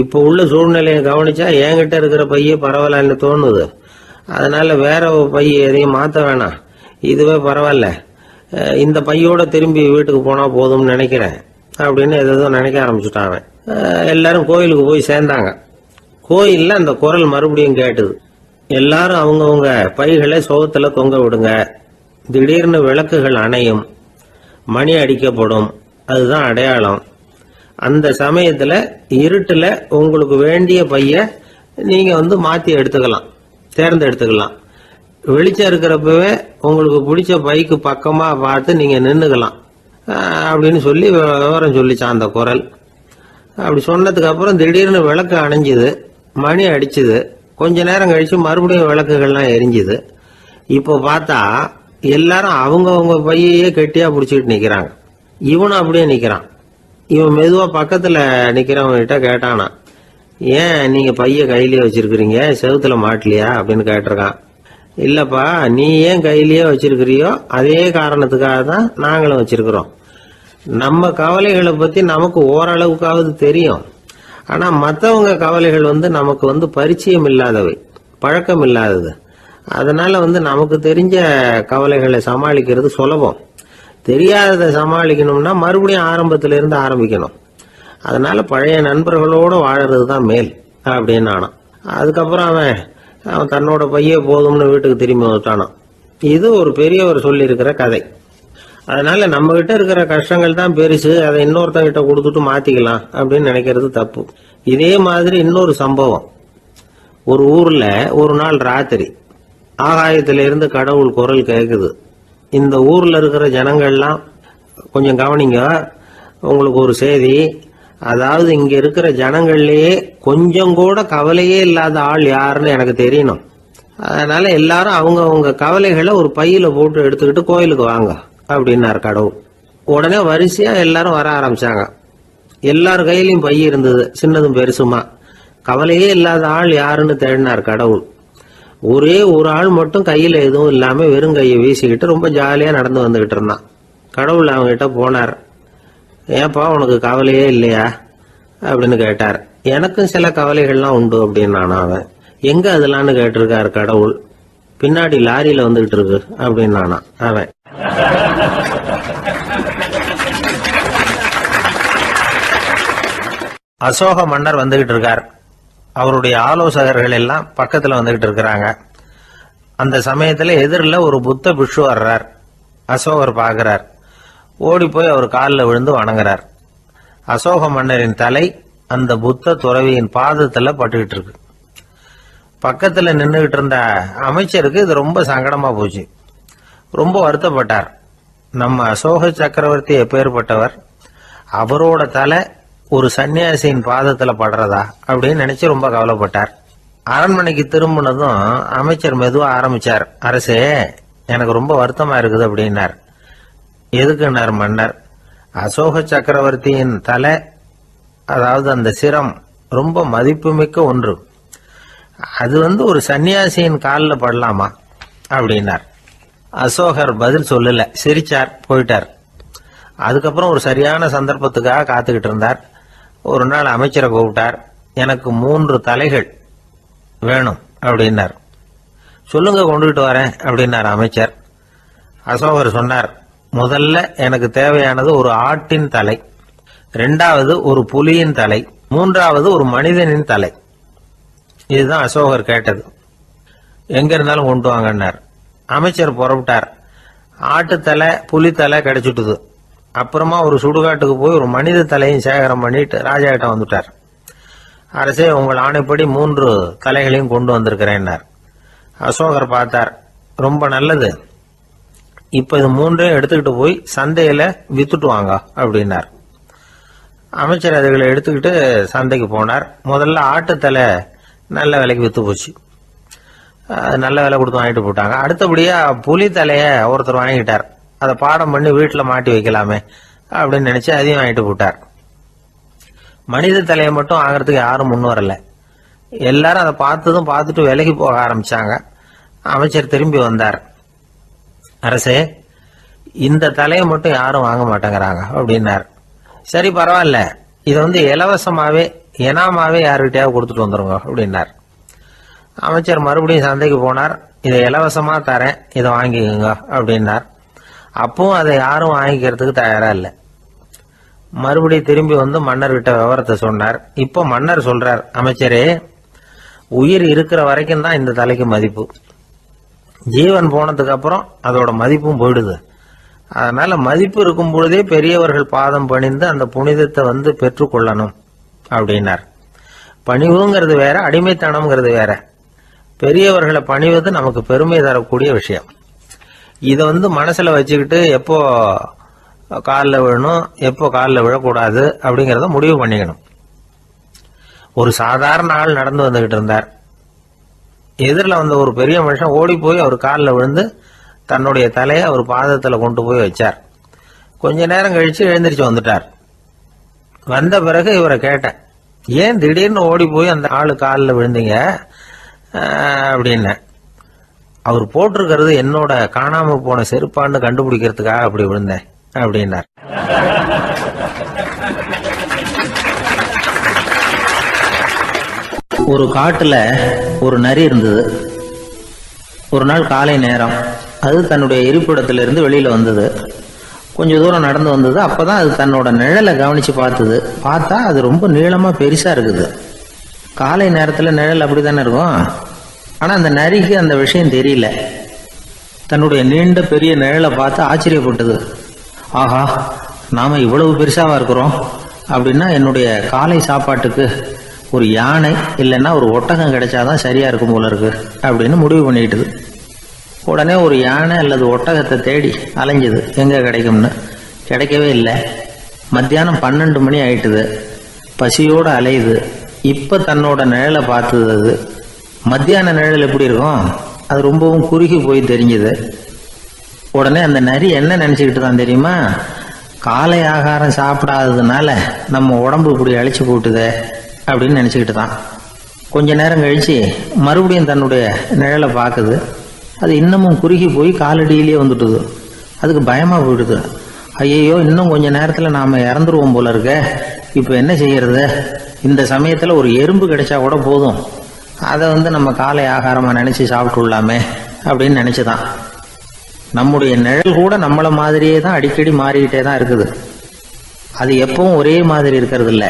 இப்ப உள்ள சூழ்நிலையை கவனிச்சா என்கிட்ட இருக்கிற பைய பரவாயில்லன்னு தோணுது, அதனால வேற பை எதையும் மாத்த வேணாம், இதுவே பரவாயில்ல, இந்த பையோட திரும்பி வீட்டுக்கு போனா போதும்னு நினைக்கிறேன் அப்படின்னு ஏதோ நினைக்க ஆரம்பிச்சுட்டான் அவன். எல்லாரும் கோயிலுக்கு போய் சேர்ந்தாங்க. கோயில்ல அந்த குரல் மறுபடியும் கேட்டுது. எல்லாரும் அவங்கவுங்க பைகளை சோகத்துல தொங்க விடுங்க, திடீர்னு விளக்குகள் அணையும், மணி அடிக்கப்படும், அதுதான் அடையாளம். அந்த சமயத்துல இருட்டுல உங்களுக்கு வேண்டிய பைய நீங்க மாத்தி எடுத்துக்கலாம், தேர்ந்தெடுத்துக்கலாம். வெளிச்சம் இருக்கிறப்பவே உங்களுக்கு பிடிச்ச பைக்கு பக்கமா பார்த்து நீங்க நின்னுக்கலாம் அப்படின்னு சொல்லி விவரம் சொல்லிச்சான் அந்த குரல். அப்படி சொன்னதுக்கு அப்புறம் திடீர்னு விளக்கு அணைஞ்சுது, மணி அடிச்சுது. கொஞ்ச நேரம் கழிச்சு மறுபடியும் விளக்குகள்லாம் எரிஞ்சுது. இப்போ பார்த்தா எல்லாரும் அவங்கவுங்க பையையே கெட்டியா பிடிச்சிட்டு நிக்கிறாங்க. இவனும் அப்படியே நிக்கிறான். இவன் மெதுவா பக்கத்துல நிக்கிறவங்க கிட்ட கேட்டானா, ஏன் நீங்க பைய கையிலேயே வச்சிருக்கிறீங்க, செவுத்துல மாட்டலையா அப்படின்னு கேட்டிருக்கான். இல்லப்பா, நீ ஏன் கையிலேயே வச்சிருக்கிறியோ அதே காரணத்துக்காக தான் நாங்களும் வச்சிருக்கிறோம். நம்ம கவலைகளை பத்தி நமக்கு ஓரளவுக்காவது தெரியும். ஆனா மற்றவங்க கவலைகள் நமக்கு பரிச்சயம் இல்லாதவை, பழக்கம் இல்லாதது. அதனால நமக்கு தெரிஞ்ச கவலைகளை சமாளிக்கிறது சுலபம். தெரியாததை சமாளிக்கணும்னா மறுபடியும் ஆரம்பத்தில இருந்து ஆரம்பிக்கணும். அதனால பழைய நண்பர்களோடு வாழறது தான் மேல் அப்படின்னு ஆனான். அதுக்கப்புறம் அவன் தன்னோட பைய போதும்னு வீட்டுக்கு திரும்பி வந்துட்டானான். இது ஒரு பெரியவர் சொல்லி இருக்கிற கதை. அதனால நம்ம கிட்ட இருக்கிற கஷ்டங்கள் தான் பெருசு, அதை இன்னொருத்தங்கிட்ட கொடுத்துட்டு மாத்திக்கலாம் அப்படின்னு நினைக்கிறது தப்பு. இதே மாதிரி இன்னொரு சம்பவம். ஒரு ஊர்ல ஒரு நாள் ராத்திரி ஆகாயத்தில இருந்து கடவுள் குரல் கேட்குது. இந்த ஊர்ல இருக்கிற ஜனங்கள்லாம் கொஞ்சம் கவனிங்க, உங்களுக்கு ஒரு செய்தி. அதாவது இங்க இருக்கிற ஜனங்கள்லயே கொஞ்சம் கூட கவலையே இல்லாத ஆள் யாருன்னு எனக்கு தெரியணும். அதனால எல்லாரும் அவங்க கவலைகளை ஒரு பையில போட்டு எடுத்துக்கிட்டு கோயிலுக்கு வாங்க அப்படின்னாரு கடவுள். உடனே வரிசையா எல்லாரும் வர ஆரம்பிச்சாங்க. எல்லார் கையிலையும் பை இருந்தது, சின்னதும் பெருசுமா. கவலையே இல்லாத ஆள் யாருன்னு தேடினார் கடவுள். ஒரே ஒரு ஆள் மட்டும் கையில எதுவும் இல்லாம வெறும் கையை வீசிக்கிட்டு ரொம்ப ஜாலியா நடந்து வந்துகிட்டு இருந்தான். கடவுள் அவங்ககிட்ட போனார். ஏன்பா உனக்கு கவலையே இல்லையா அப்படின்னு கேட்டார். எனக்கும் சில கவலைகள்லாம் உண்டு அப்படின்னு அவன். எங்க அதெல்லாம்னு கேட்டிருக்காரு கடவுள். பின்னாடி லாரியில வந்துகிட்டு இருக்கு அப்படின்னு அவன். அசோக மன்னர் வந்துகிட்டு இருக்கார். அவருடைய ஆலோசகர்கள் எல்லாம் பக்கத்துல வந்துகிட்டு இருக்கிறாங்க. அந்த சமயத்துல எதிரில் ஒரு புத்த பிக்ஷு வர்றார். அசோகர் பார்க்கிறார். ஓடி போய் அவர் காலில் விழுந்து வணங்குறார். அசோக மன்னரின் தலை அந்த புத்த துறவியின் பாதத்துல பட்டுக்கிட்டு இருக்கு. பக்கத்துல நின்றுகிட்டு இருந்த அமைச்சருக்கு இது ரொம்ப சங்கடமா போச்சு. ரொம்ப வருத்தப்பட்டார். நம்ம அசோக சக்கரவர்த்தி எப்பேற்பட்டவர், அவரோட தலை ஒரு சன்னியாசியின் பாதத்துல படுறதா அப்படின்னு நினைச்சு ரொம்ப கவலைப்பட்டார். அரண்மனைக்கு திரும்பினதும் அமைச்சர் மெதுவா ஆரம்பிச்சார். அரசே, எனக்கு ரொம்ப வருத்தமா இருக்குது அப்படின்னார். எதுக்குன்னார் மன்னர். அசோக சக்கரவர்த்தியின் தலை, அதாவது அந்த சிரம் ரொம்ப மதிப்புமிக்க ஒன்று. அது ஒரு சன்னியாசியின் காலில் படலாமா அப்படின்னார். அசோகர் பதில் சொல்லல, சிரிச்சார், போயிட்டார். அதுக்கப்புறம் ஒரு சரியான சந்தர்ப்பத்துக்காக காத்துக்கிட்டு இருந்தார். ஒரு நாள் அமைச்சரை கூப்பிட்டார். எனக்கு 3 தலைகள் வேணும் அப்படின்னார். சொல்லுங்க, கொண்டுகிட்டு வரேன் அப்படின்னார் அமைச்சர். அசோகர் சொன்னார், முதல்ல எனக்கு தேவையானது ஒரு ஆட்டின் தலை, 2வது ஒரு புலியின் தலை, 3வது ஒரு மனிதனின் தலை. இதுதான் அசோகர் கேட்டது. எங்க இருந்தாலும் கொண்டு வாங்கன்னார். அமைச்சர் புறப்பட்டார். ஆட்டுத்தலை, புலித்தலை கிடைச்சிட்டுது. அப்புறமா ஒரு சுடுகாட்டுக்கு போய் ஒரு மனித தலையும் சேகரம் பண்ணிட்டு ராஜா கிட்ட வந்துட்டார். அரசே, உங்கள் ஆணைப்படி 3 தலைகளையும் கொண்டு வந்திருக்கிறேன்னார். அசோகர் பார்த்தார். ரொம்ப நல்லது, இப்ப இது 3ஐயும் எடுத்துக்கிட்டு போய் சந்தையில வித்துட்டு வாங்க அப்படின்னார். அமைச்சர் அதுகளை எடுத்துக்கிட்டு சந்தைக்கு போனார். முதல்ல ஆட்டுத்தலை நல்ல விலைக்கு வித்து போச்சு. நல்ல விலை கொடுத்து வாங்கிட்டு போட்டாங்க. அடுத்தபடியா புலி தலைய ஒருத்தர் வாங்கிட்டார். அதை பாடம் பண்ணி வீட்டில் மாட்டி வைக்கலாமே அப்படின்னு நினைச்சு அதையும் வாங்கிட்டு போட்டார். மனித தலையை மட்டும் வாங்குறதுக்கு யாரும் முன் வரல. எல்லாரும் அதை பார்த்துட்டு விலகி போக ஆரம்பிச்சாங்க. அமைச்சர் திரும்பி வந்தார். அரசே, இந்த தலையை மட்டும் யாரும் வாங்க மாட்டேங்கிறாங்க அப்படின்னார். சரி, பரவாயில்ல, இதை இலவசமாவே எனாமாவே யாருக்கிட்டையாவது கொடுத்துட்டு வந்துருங்க அப்படின்னார். அமைச்சர் மறுபடியும் சந்தைக்கு போனார். இதை இலவசமா தரேன், இதை வாங்கிக்கோங்க அப்படின்னார். அப்பவும் அதை யாரும் வாங்கிக்கிறதுக்கு தயாரா இல்லை. மறுபடியும் திரும்பி மன்னர்கிட்ட விவரத்தை சொன்னார். இப்போ மன்னர் சொல்றார், அமைச்சரே, உயிர் இருக்கிற வரைக்கும் தான் இந்த தலைக்கு மதிப்பு. ஜீவன் போனதுக்கு அப்புறம் அதோட மதிப்பும் போயிடுது. அதனால மதிப்பு இருக்கும் பொழுதே பெரியவர்கள் பாதம் பணிந்து அந்த புனிதத்தை பெற்றுக்கொள்ளணும் அப்படின்னார். பணிவுங்கிறது வேற, அடிமைத்தனம்ங்கிறது வேற. பெரியவர்களை பணிவது நமக்கு பெருமை தரக்கூடிய விஷயம். இதை மனசுல வச்சுக்கிட்டு எப்போ காலில் விழணும், எப்போ காலில் விழக்கூடாது அப்படிங்கிறத முடிவு பண்ணிக்கணும். ஒரு சாதாரண ஆள் நடந்து வந்துகிட்டு இருந்தார். எதிரில் வந்த ஒரு பெரிய மனுஷன் ஓடி போய் அவர் காலில் விழுந்து தன்னுடைய தலையை அவர் பாதத்தில் கொண்டு போய் வச்சார். கொஞ்ச நேரம் கழிச்சு எழுந்திரிச்சு வந்துட்டார். வந்த பிறகு இவரை கேட்டேன், ஏன் திடீர்னு ஓடி போய் அந்த ஆளு காலில் விழுந்தீங்க அப்படின்னேன். அவர் போட்டிருக்கிறது என்னோட காணாம போன செருப்பான்னு கண்டுபிடிக்கிறதுக்காக அப்படி விழுந்தேன் அப்படின்னார். ஒரு காட்டுல ஒரு நரி இருந்தது. ஒரு நாள் காலை நேரம் அது தன்னுடைய இருப்பிடத்திலிருந்து வெளியில வந்தது. கொஞ்சம் தூரம் நடந்து வந்தது. அப்பதான் அது தன்னோட நிழலை கவனிச்சு பார்த்தது. பார்த்தா அது ரொம்ப நீளமா பெருசா இருக்குது. காலை நேரத்துல நிழல் அப்படித்தானே இருக்கும். ஆனா அந்த நரிக்கு அந்த விஷயம் தெரியல. தன்னுடைய நீண்ட பெரிய நிழலை பார்த்து ஆச்சரியப்பட்டது. ஆஹா, நாம இவ்வளவு பெருசாவா இருக்கிறோம் அப்படின்னா என்னுடைய காலை சாப்பாட்டுக்கு ஒரு யானை இல்லைன்னா ஒரு ஒட்டகம் கிடைச்சாதான் சரியா இருக்கும் போல இருக்கு அப்படின்னு முடிவு பண்ணிட்டுது. உடனே ஒரு யானை அல்லது ஒட்டகத்தை தேடி அலைஞ்சது, எங்க கிடைக்கும்னு. கிடைக்கவே இல்லை. மத்தியானம் 12 மணி ஆயிட்டுது. பசியோடு அலையுது. இப்ப தன்னோட நிழலை பார்த்தது. அது மத்தியான நிழல் எப்படி இருக்கும், அது ரொம்பவும் குறுகி போய் தெரிஞ்சது. உடனே அந்த நரி என்ன நினைச்சுக்கிட்டு தான் தெரியுமா, காலை ஆகாரம் சாப்பிடாததுனால நம்ம உடம்பு இப்படி அழிச்சு போட்டுதே அப்படின்னு நினைச்சுக்கிட்டு தான். கொஞ்ச நேரம் கழிச்சு மறுபடியும் தன்னுடைய நிழலை பார்க்குது. அது இன்னமும் குறுகி போய் காலடியிலேயே வந்துட்டுது. அதுக்கு பயமா போயிடுது. ஐயோ, இன்னும் கொஞ்ச நேரத்துல நாம இறந்துருவோம் போல இருக்க. இப்ப என்ன செய்யறது? இந்த சமயத்துல ஒரு எறும்பு கிடைச்சா கூட போதும், அதை நம்ம காலை ஆகாரமா நினைச்சு சாப்பிட்டுள்ளாமே அப்படின்னு நினைச்சுதான். நம்முடைய நிழல் கூட நம்மள மாதிரியே தான் அடிக்கடி மாறிக்கிட்டே தான் இருக்குது. அது எப்பவும் ஒரே மாதிரி இருக்கிறது இல்ல.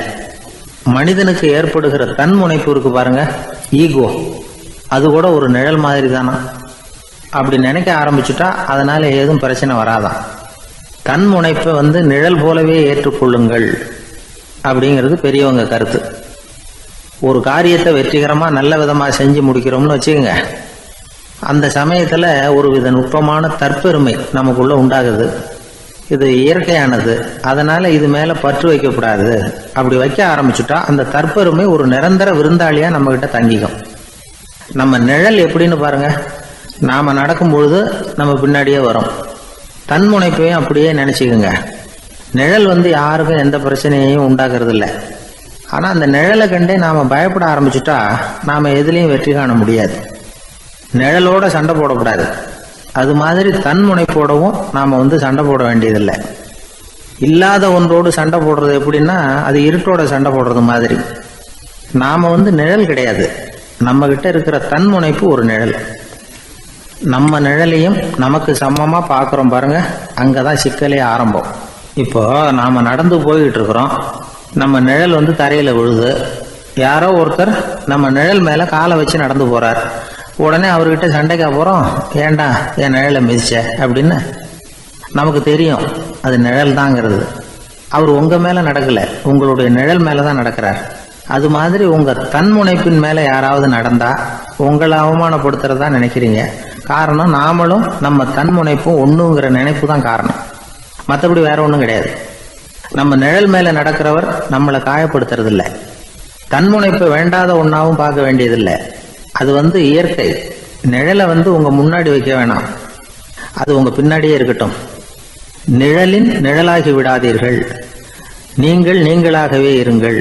மனிதனுக்கு ஏற்படுகிற தன்முனைப்பு இருக்கு பாருங்க, ஈகோ, அது கூட ஒரு நிழல் மாதிரி தானா. அப்படி நினைக்க ஆரம்பிச்சுட்டா அதனால ஏதும் பிரச்சனை வராதான். தன்முனைப்பை நிழல் போலவே ஏற்றுக்கொள்ளுங்கள் அப்படிங்கிறது பெரியவங்க கருத்து. ஒரு காரியத்தை வெற்றிகரமா நல்ல விதமா செஞ்சு முடிக்கிறோம்னு வச்சுக்கோங்க. அந்த சமயத்துல ஒரு வித நுட்பமான தற்பெருமை நமக்குள்ள உண்டாகுது. இது இயற்கையானது, அதனால இது மேல பற்று வைக்கக்கூடாது. அப்படி வைக்க ஆரம்பிச்சுட்டா அந்த தற்பெருமை ஒரு நிரந்தர விருந்தாளியா நம்ம கிட்ட தங்கிக்கும். நம்ம நிழல் எப்படின்னு பாருங்க, நாம நடக்கும் பொழுது நம்ம பின்னாடியே வரும். தன்முனைப்பையும் அப்படியே நினைச்சுக்குங்க. நிழல் யாருக்கும் எந்த பிரச்சனையையும் உண்டாக்குறது இல்லை. ஆனா அந்த நிழலை கண்டே நாம பயப்பட ஆரம்பிச்சுட்டா நாம எதுலையும் வெற்றி காண முடியாது. நிழலோட சண்டை போடக்கூடாது. அது மாதிரி தன்முனைப்போடவும் நாம சண்டை போட வேண்டியதில்லை. இல்லாத ஒன்றோடு சண்டை போடுறது எப்படின்னா, அது இருட்டோட சண்டை போடுறது மாதிரி. நாம நிழல் கிடையாது, நம்ம கிட்ட இருக்கிற தன்முனைப்பு ஒரு நிழல். நம்ம நிழலையும் நமக்கு சமமா பாக்குறோம் பாருங்க, அங்கதான் சிக்கலே ஆரம்பம். இப்போ நாம நடந்து போய்கிட்டு இருக்கிறோம். நம்ம நிழல் தரையில விழுது. யாரோ ஒருத்தர் நம்ம நிழல் மேல காலை வச்சு நடந்து போறார். உடனே அவர்கிட்ட சண்டைக்கா போறோம், ஏண்டா என் நிழலை மிதிச்ச அப்படின்னு. நமக்கு தெரியும் அது நிழல் தாங்கிறது. அவர் உங்க மேல நடக்கல, உங்களுடைய நிழல் மேலதான் நடக்கிறார். அது மாதிரி உங்க தன்முனைப்பின் மேல யாராவது நடந்தா உங்களை அவமானப்படுத்துறதா நினைக்கிறீங்க. காரணம், நாமளும் நம்ம தன்முனைப்பும் ஒண்ணுங்கிற நினைப்பு தான் காரணம், மற்றபடி வேற ஒண்ணும் கிடையாது. நம்ம நிழல் மேல நடக்கிறவர் நம்மளை காயப்படுத்துறது இல்லை. தன்முனைப்பை வேண்டாத ஒன்னாவும் பார்க்க வேண்டியதில்லை. அது இயற்கை. நிழலை உங்க முன்னாடி வைக்க வேணாம், அது உங்க பின்னாடியே இருக்கட்டும். நிழலின் நிழலாகி விடாதீர்கள், நீங்கள் நீங்களாகவே இருங்கள்.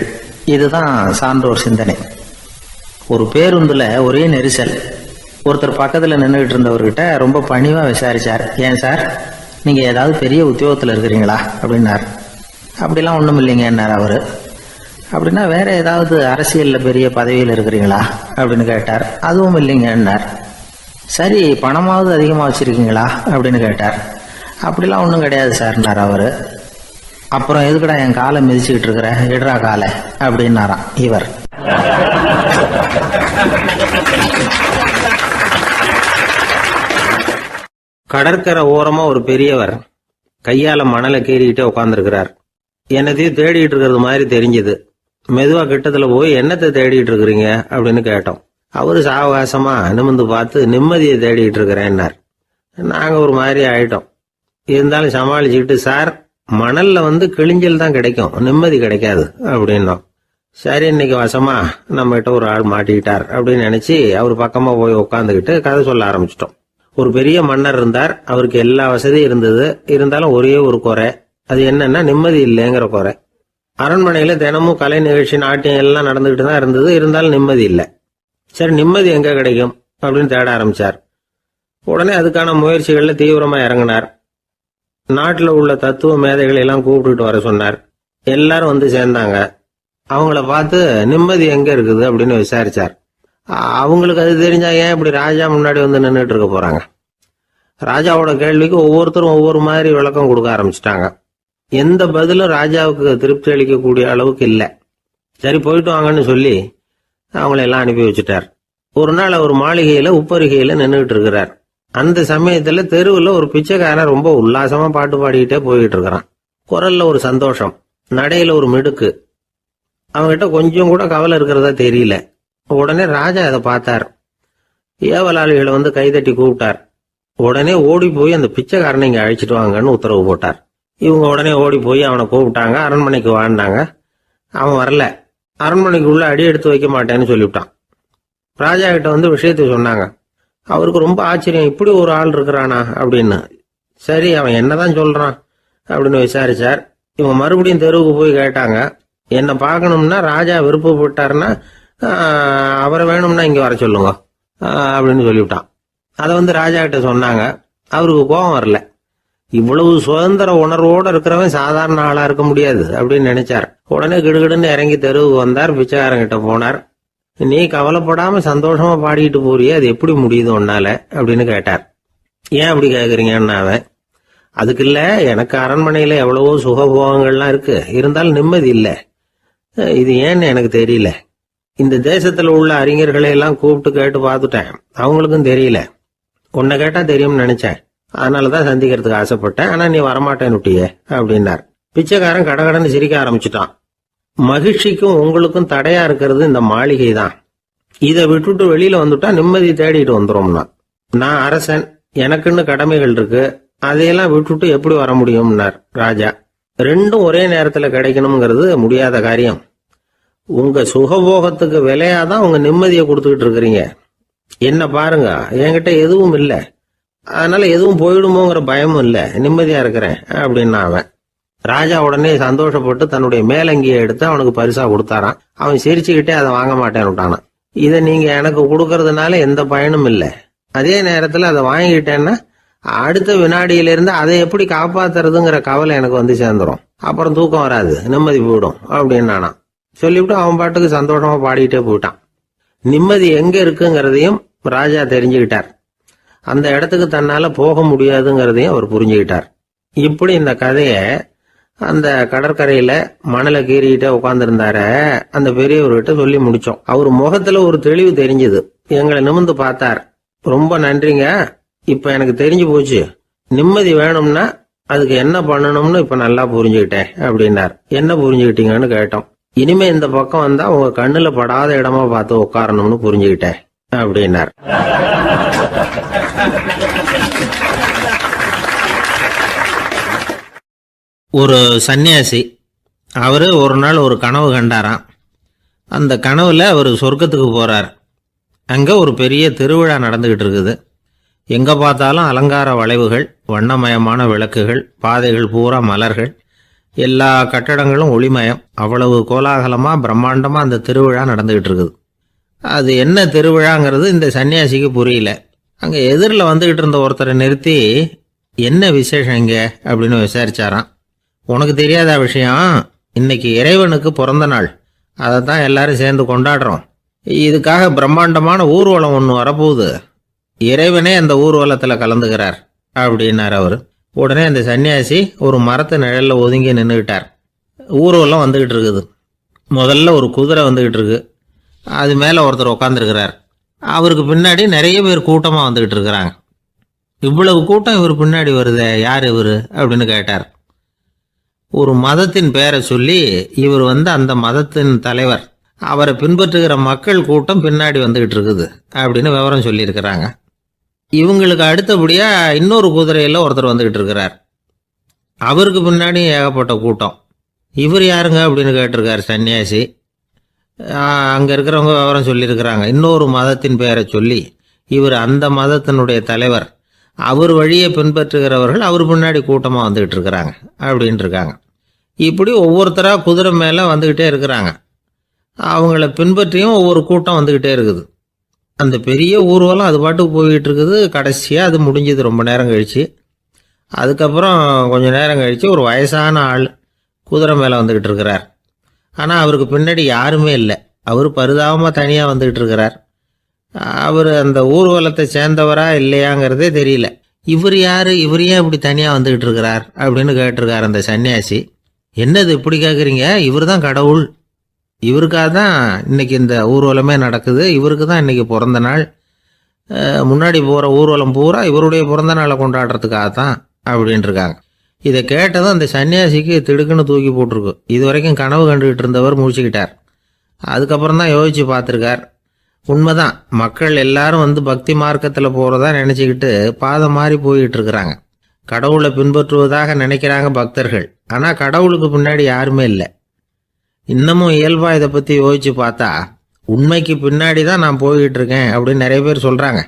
இதுதான் சான்றோர் சிந்தனை. ஒரு பேருந்துல ஒரே நெரிசல். ஒருத்தர் பக்கத்துல நின்றுகிட்டு இருந்தவர்கிட்ட ரொம்ப பணிவா விசாரிச்சார், ஏன் சார் நீங்க ஏதாவது பெரிய உத்தியோகத்துல இருக்கிறீங்களா அப்படின்னார். அப்படிலாம் ஒண்ணும் இல்லைங்க என்னார் அவரு. அப்படின்னா வேற ஏதாவது அரசியல்ல பெரிய பதவியில் இருக்கிறீங்களா அப்படின்னு கேட்டார். அதுவும் இல்லைங்க என்னார். சரி, பணமாவது அதிகமா வச்சிருக்கீங்களா அப்படின்னு கேட்டார். அப்படிலாம் ஒன்றும் கிடையாது சார்னார் அவரு. அப்புறம் எதுக்குடா என் காலை மிதிச்சுக்கிட்டு இருக்கிற, எடுறா காலை அப்படின்னாராம் இவர். கடற்கரை ஓரமா ஒரு பெரியவர் கையால மணலை கீறிக்கிட்டே உட்காந்துருக்கிறார். என்னத்தையும் தேடிட்டு இருக்கிறது மாதிரி தெரிஞ்சது. மெதுவா கிட்டத்துல போய் என்னத்தை தேடிட்டு இருக்கிறீங்க அப்படின்னு கேட்டோம். அவரு சாவகாசமா நிமிந்து பார்த்து நிம்மதியை தேடிட்டு இருக்கிறேன்னார். நாங்க ஒரு மாதிரி ஆயிட்டோம். இருந்தாலும் சமாளிச்சுக்கிட்டு, சார் மணல்ல கிழிஞ்சல் தான் கிடைக்கும், நிம்மதி கிடைக்காது அப்படின்னோம். சரி, இன்னைக்கு வசமா நம்ம கிட்ட ஒரு ஆள் மாட்டிக்கிட்டார் அப்படின்னு நினைச்சு அவர் பக்கமா போய் உட்காந்துக்கிட்டு கதை சொல்ல ஆரம்பிச்சிட்டோம். ஒரு பெரிய மன்னர் இருந்தார். அவருக்கு எல்லா வசதியும் இருந்தது. இருந்தாலும் ஒரே ஒரு குறை, அது என்னன்னா நிம்மதி இல்லைங்கிற குறை. அரண்மனையில் தினமும் கலை நிகழ்ச்சி, நாட்டியம் எல்லாம் நடந்துகிட்டு தான் இருந்தது. இருந்தாலும் நிம்மதி இல்லை. சரி, நிம்மதி எங்கே கிடைக்கும் அப்படின்னு தேட ஆரம்பித்தார். உடனே அதுக்கான முயற்சிகளில் தீவிரமாக இறங்கினார். நாட்டில் உள்ள தத்துவ மேதைகளை எல்லாம் கூப்பிட்டுட்டு வர சொன்னார். எல்லாரும் வந்து சேர்ந்தாங்க. அவங்கள பார்த்து நிம்மதி எங்கே இருக்குது அப்படின்னு விசாரிச்சார். அவங்களுக்கு அது தெரிஞ்சா ஏன் இப்படி ராஜா முன்னாடி வந்து நின்றுட்டு இருக்க போகிறாங்க? ராஜாவோட கேள்விக்கு ஒவ்வொருத்தரும் ஒவ்வொரு மாதிரி விளக்கம் கொடுக்க ஆரம்பிச்சிட்டாங்க. எந்த பதிலும் ராஜாவுக்கு திருப்தி அளிக்கக்கூடிய அளவுக்கு இல்லை. சரி, போயிட்டு வாங்கன்னு சொல்லி அவங்களெல்லாம் அனுப்பி வச்சுட்டார். ஒரு நாள் அவர் மாளிகையில் உப்பருகையில் நின்றுட்டு இருக்கிறார். அந்த சமயத்தில் தெருவில் ஒரு பிச்சைக்காரன் ரொம்ப உல்லாசமாக பாட்டு பாடிக்கிட்டே போய்கிட்டு இருக்கிறான். குரல்ல ஒரு சந்தோஷம், நடையில ஒரு மிடுக்கு. அவங்ககிட்ட கொஞ்சம் கூட கவலை இருக்கிறதா தெரியல. உடனே ராஜா அதை பார்த்தார். ஏவலாளிகளை வந்து கைதட்டி கூப்பிட்டார். உடனே ஓடி போய் அந்த பிச்சைக்காரனை இங்கே அழைச்சிட்டு வாங்கன்னு உத்தரவு போட்டார். இவங்க உடனே ஓடி போய் அவனை கூப்பிட்டாங்க. அரண்மனைக்கு வாழ்ந்தாங்க. அவன் வரல. அரண்மனைக்கு உள்ள அடி எடுத்து வைக்க மாட்டேன்னு சொல்லிவிட்டான். ராஜா கிட்ட வந்து விஷயத்தை சொன்னாங்க. அவருக்கு ரொம்ப ஆச்சரியம், இப்படி ஒரு ஆள் இருக்கிறானா அப்படின்னு. சரி, அவன் என்னதான் சொல்றான் அப்படின்னு விசாரிச்சார். இவங்க மறுபடியும் தெருவுக்கு போய் கேட்டாங்க. என்னை பார்க்கணும்னா ராஜா விருப்பப்பட்டாருன்னா அவரை வேணும்னா இங்க வர சொல்லுங்க அப்படின்னு சொல்லிவிட்டான். அதை வந்து ராஜா கிட்ட சொன்னாங்க. அவருக்கு கோபம் வரல. இவ்வளவு சுதந்திர உணர்வோடு இருக்கிறவன் சாதாரண ஆளா இருக்க முடியாது அப்படின்னு நினைச்சார். உடனே கிடுகிடுன்னு இறங்கி தெருவுக்கு வந்தார். பிச்சைக்காரங்கிட்ட போனார். நீ கவலைப்படாம சந்தோஷமா பாடிக்கிட்டு போறியே, அது எப்படி முடியுது உன்னால அப்படின்னு கேட்டார். ஏன் அப்படி கேக்குறீங்கன்னு அவன், அதுக்கு இல்ல, எனக்கு அரண்மனையில எவ்வளவோ சுகபோகங்கள்லாம் இருக்கு, இருந்தாலும் நிம்மதி இல்லை. இது ஏன்னு எனக்கு தெரியல. இந்த தேசத்துல உள்ள அறிஞர்களை எல்லாம் கூப்பிட்டு கேட்டு பார்த்துட்டேன், அவங்களுக்கும் தெரியல. உன்னை கேட்டா தெரியும்னு நினைச்சேன், அதனாலதான் சந்திக்கிறதுக்கு ஆசைப்பட்டேன். ஆனா நீ வரமாட்டேன்னு விட்டியே அப்படின்னார். பிச்சைக்காரன் கடகடன்னு சிரிக்க ஆரம்பிச்சுட்டான். மகிழ்ச்சிக்கும் உங்களுக்கும் தடையா இருக்கிறது இந்த மாளிகை தான். இதை விட்டுட்டு வெளியில வந்துட்டா நிம்மதி தேடிட்டு வந்துடும்னா. நான் அரசன், எனக்குன்னு கடமைகள் இருக்கு, அதையெல்லாம் விட்டுட்டு எப்படி வர முடியும்னார் ராஜா. ரெண்டும் ஒரே நேரத்துல கிடைக்கணுங்கிறது முடியாத காரியம். உங்க சுகபோகத்துக்கு விலையாதான் உங்க நிம்மதியை கொடுத்துக்கிட்டு இருக்கிறீங்க. என்ன பாருங்க, என்கிட்ட எதுவும் இல்லை, அதனால எதுவும் போயிடுமோங்கிற பயமும் இல்லை, நிம்மதியா இருக்கிறேன் அப்படின்னா அவன். ராஜா உடனே சந்தோஷப்பட்டு தன்னுடைய மேலங்கியை எடுத்து அவனுக்கு பரிசா கொடுத்தாரான். அவன் சிரிச்சுக்கிட்டே அதை வாங்க மாட்டேன்னு விட்டானான். இதை நீங்க எனக்கு கொடுக்கறதுனால எந்த பயனும் இல்லை, அதே நேரத்துல அதை வாங்கிக்கிட்டேன்னா அடுத்த வினாடியிலிருந்து அதை எப்படி காப்பாத்துறதுங்கிற கவலை எனக்கு வந்து சேர்ந்துடும், அப்புறம் தூக்கம் வராது, நிம்மதி போயிடும் அப்படின்னானா. சொல்லிவிட்டு அவன் பாட்டுக்கு சந்தோஷமா பாடிக்கிட்டே போயிட்டான். நிம்மதி எங்க இருக்குங்கிறதையும் ராஜா தெரிஞ்சுக்கிட்டார். அந்த இடத்துக்கு தன்னால போக முடியாதுங்கிறதையும் அவர் புரிஞ்சுக்கிட்டார். இப்படி இந்த கதைய அந்த கடற்கரையில மணலை கீறிக்கிட்டே உட்கார்ந்துருந்தார அந்த பெரியவர்கிட்ட சொல்லி முடிச்சோம். அவர் முகத்துல ஒரு தெளிவு தெரிஞ்சது. எங்களை நிமிர்ந்து பார்த்தார். ரொம்ப நன்றிங்க, இப்ப எனக்கு தெரிஞ்சு போச்சு, நிம்மதி வேணும்னா அதுக்கு என்ன பண்ணணும்னு இப்ப நல்லா புரிஞ்சுக்கிட்டேன் அப்படின்னார். என்ன புரிஞ்சுக்கிட்டீங்கன்னு கேட்டோம். இனிமே இந்த பக்கம் வந்தா உங்க கண்ணுல படாத இடமா பார்த்து உட்காரணும்னு புரிஞ்சுக்கிட்டேன் அப்படின்னார். ஒரு சன்னியாசி, அவரு ஒரு நாள் ஒரு கனவு கண்டாராம். அந்த கனவுல அவர் சொர்க்கத்துக்கு போறார். அங்க ஒரு பெரிய திருவிழா நடந்துகிட்டு இருக்குது. எங்க பார்த்தாலும் அலங்கார வளைவுகள், வண்ணமயமான விளக்குகள், பாதைகள் பூரா மலர்கள், எல்லா கட்டடங்களும் ஒளிமயம். அவ்வளவு கோலாகலமா பிரம்மாண்டமா அந்த திருவிழா நடந்துகிட்டு இருக்குது. அது என்ன திருவிழாங்கிறது இந்த சன்னியாசிக்கு புரியல. அங்க எதிரில் வந்துகிட்டு இருந்த ஒருத்தரை நிறுத்தி, என்ன விசேஷம் இங்க அப்படின்னு விசாரிச்சாராம். உனக்கு தெரியாத விஷயம், இன்னைக்கு இறைவனுக்கு பிறந்த நாள், அதை தான் எல்லாரும் சேர்ந்து கொண்டாடுறோம். இதுக்காக பிரம்மாண்டமான ஊர்வலம் ஒன்று வரப்போகுது, இறைவனே அந்த ஊர்வலத்தில் கலந்துக்கிறார் அப்படின்னார் அவர். உடனே அந்த சன்னியாசி ஒரு மரத்து நிழல்ல ஒதுங்கி நின்றுக்கிட்டார். ஊர்வலம் வந்துகிட்டு இருக்குது. முதல்ல ஒரு குதிரை வந்துகிட்டு இருக்கு, அது மேலே ஒருத்தர் உட்காந்துருக்கிறார். அவருக்கு பின்னாடி நிறைய பேர் கூட்டமாக வந்துகிட்டு இருக்கிறாங்க. இவ்வளவு கூட்டம் இவர் பின்னாடி வருதே, யார் இவர் அப்படின்னு கேட்டார். ஒரு மதத்தின் பெயரை சொல்லி, இவர் அந்த மதத்தின் தலைவர், அவரை பின்பற்றுகிற மக்கள் கூட்டம் பின்னாடி வந்துகிட்டு இருக்குது அப்படின்னு விவரம் சொல்லியிருக்கிறாங்க. இவங்களுக்கு அடுத்தபடியா இன்னொரு குதிரையில் ஒருத்தர் வந்துகிட்டு இருக்கிறார். அவருக்கு பின்னாடி ஏகப்பட்ட கூட்டம். இவர் யாருங்க அப்படின்னு கேட்டிருக்கார் சன்னியாசி. அங்கே இருக்கிறவங்க விவரம் சொல்லியிருக்கிறாங்க. இன்னொரு மதத்தின் பெயரை சொல்லி, இவர் அந்த மதத்தினுடைய தலைவர், அவர் வழியை பின்பற்றுகிறவர்கள் அவர் பின்னாடி கூட்டமாக வந்துகிட்டு இருக்கிறாங்க அப்படின்ட்டு இருக்காங்க. இப்படி ஒவ்வொருத்தராக குதிரை மேலே வந்துக்கிட்டே இருக்கிறாங்க. அவங்கள பின்பற்றியும் ஒவ்வொரு கூட்டம் வந்துக்கிட்டே இருக்குது. அந்த பெரிய ஊர்வலம் அது பாட்டுக்கு போய்கிட்டு இருக்குது. கடைசியாக அது முடிஞ்சது ரொம்ப நேரம் கழித்து. அதுக்கப்புறம் கொஞ்சம் நேரம் கழித்து ஒரு வயசான ஆள் குதிரை மேலே வந்துக்கிட்டு இருக்கிறார். ஆனால் அவருக்கு பின்னாடி யாருமே இல்லை. அவர் பரிதாபமாக தனியாக வந்துக்கிட்டு இருக்கிறார். அவர் அந்த ஊர்வலத்தை சேர்ந்தவரா இல்லையாங்கிறதே தெரியல. இவர் யார், இவர் ஏன் இப்படி தனியாக வந்துக்கிட்டு இருக்கிறார் அப்படின்னு கேட்டிருக்கார் அந்த சன்னியாசி. என்னது இப்படி கேட்குறீங்க? இவர் தான் கடவுள். இவருக்காக தான் இன்னைக்கு இந்த ஊர்வலமே நடக்குது. இவருக்கு தான் இன்னைக்கு பிறந்த நாள். முன்னாடி போகிற ஊர்வலம் பூரா இவருடைய பிறந்த நாளை கொண்டாடுறதுக்காக தான் அப்படின்ட்டுருக்காங்க. இதை கேட்டதும் அந்த சன்னியாசிக்கு திடுக்குன்னு தூக்கி போட்டிருக்கு. இது வரைக்கும் கனவு கண்டுகிட்டு இருந்தவர் முடிச்சுக்கிட்டார். அதுக்கப்புறம் தான் யோசித்து பார்த்துருக்கார். உண்மைதான், மக்கள் எல்லாரும் வந்து பக்தி மார்க்கத்தில் போகிறதா நினச்சிக்கிட்டு பாதம் மாறி போய்கிட்டு இருக்கிறாங்க. கடவுளை பின்பற்றுவதாக நினைக்கிறாங்க பக்தர்கள். ஆனால் கடவுளுக்கு பின்னாடி யாருமே இல்லை. இன்னமும் இயல்பாக இதை பற்றி யோசித்து பார்த்தா உண்மைக்கு பின்னாடி தான் நான் போய்கிட்டு இருக்கேன் அப்படின்னு நிறைய பேர் சொல்கிறாங்க.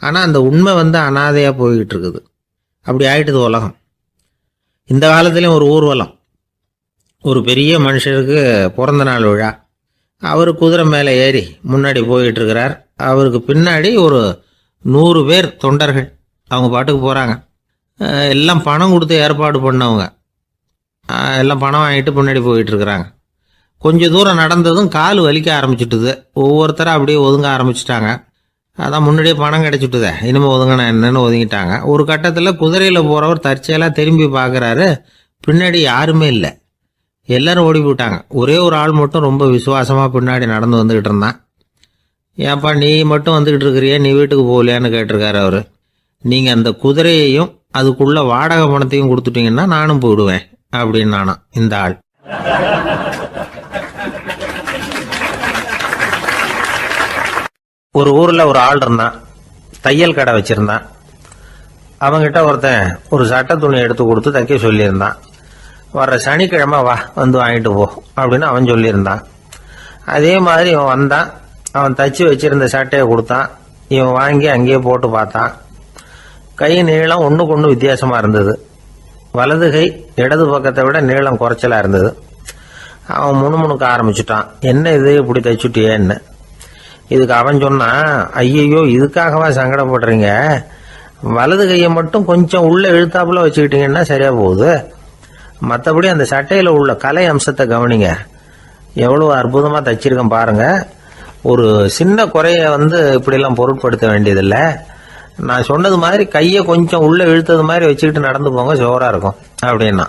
ஆனால் அந்த உண்மை வந்து அனாதையாக போய்கிட்டு இருக்குது. அப்படி ஆயிட்டுது உலகம். இந்த காலத்துலேயும் ஒரு ஊர்வலம். ஒரு பெரிய மனுஷருக்கு பிறந்த நாள் விழா. அவர் குதிரை மேலே ஏறி முன்னாடி போய்கிட்டு இருக்கிறார். அவருக்கு பின்னாடி ஒரு 100 பேர் தொண்டர்கள் அவங்க பாட்டுக்கு போகிறாங்க. எல்லாம் பணம் கொடுத்து ஏற்பாடு பண்ணவங்க. எல்லாம் பணம் வாங்கிட்டு முன்னாடி போயிட்டு இருக்கிறாங்க. கொஞ்சம் தூரம் நடந்ததும் கால் வலிக்க ஆரம்பிச்சுட்டுது. ஒவ்வொருத்தரும் அப்படியே ஒதுங்க ஆரம்பிச்சிட்டாங்க. அதான் முன்னாடியே பணம் கிடைச்சிட்டுதே, இனிமேல் ஒதுங்கினா என்னன்னு ஒதுங்கிட்டாங்க. ஒரு கட்டத்தில் குதிரையில் போகிறவர் தற்செயலாக திரும்பி பார்க்குறாரு. பின்னாடி யாருமே இல்லை. எல்லாரும் ஓடி போயிட்டாங்க. ஒரே ஒரு ஆள் மட்டும் ரொம்ப விசுவாசமாக பின்னாடி நடந்து வந்துக்கிட்டு இருந்தான். ஏன்ப்பா நீ மட்டும் வந்துக்கிட்டு இருக்கிறியே, நீ வீட்டுக்கு போகலையான்னு கேட்டிருக்காரு அவர். நீங்கள் அந்த குதிரையையும் அதுக்குள்ள வாடகை பணத்தையும் கொடுத்துட்டீங்கன்னா நானும் போயிடுவேன் அப்படின்னு நானும் இந்த ஆள். ஒரு ஊரில் ஒரு ஆள் இருந்தான். தையல் கடை வச்சுருந்தான். அவங்கிட்ட ஒருத்தன் ஒரு சட்டை துணி எடுத்து கொடுத்து தைக்க சொல்லியிருந்தான். வர்ற சனிக்கிழமை வா வந்து வாங்கிட்டு போ அப்படின்னு அவன் சொல்லியிருந்தான். அதே மாதிரி இவன் வந்தான். அவன் தச்சு வச்சிருந்த சட்டையை கொடுத்தான். இவன் வாங்கி அங்கேயே போட்டு பார்த்தான். கை நீளம் ஒன்றுக்கு ஒன்று வித்தியாசமாக இருந்தது. வலது கை இடது பக்கத்தை விட நீளம் குறைச்சலாக இருந்தது. அவன் முணுமுணுக்க ஆரம்பிச்சுட்டான். என்ன இது இப்படி தைச்சுட்டியேன்னு. இதுக்கு அவன் சொன்னான், ஐயையோ இதுக்காகவா சங்கடப்படுறீங்க, வலது கையை மட்டும் கொஞ்சம் உள்ள இழுத்தாப்புல வச்சுக்கிட்டீங்கன்னா சரியா போகுது. மற்றபடி அந்த சட்டையில் உள்ள கலை அம்சத்தை கவனிங்க, எவ்வளோ அற்புதமாக தைச்சிருக்கேன் பாருங்க. ஒரு சின்ன குறைய வந்து இப்படிலாம் பொருட்படுத்த வேண்டியதில்லை. நான் சொன்னது மாதிரி கையை கொஞ்சம் உள்ள இழுத்தது மாதிரி வச்சுக்கிட்டு நடந்து போங்க, ஜோராக இருக்கும் அப்படின்னா.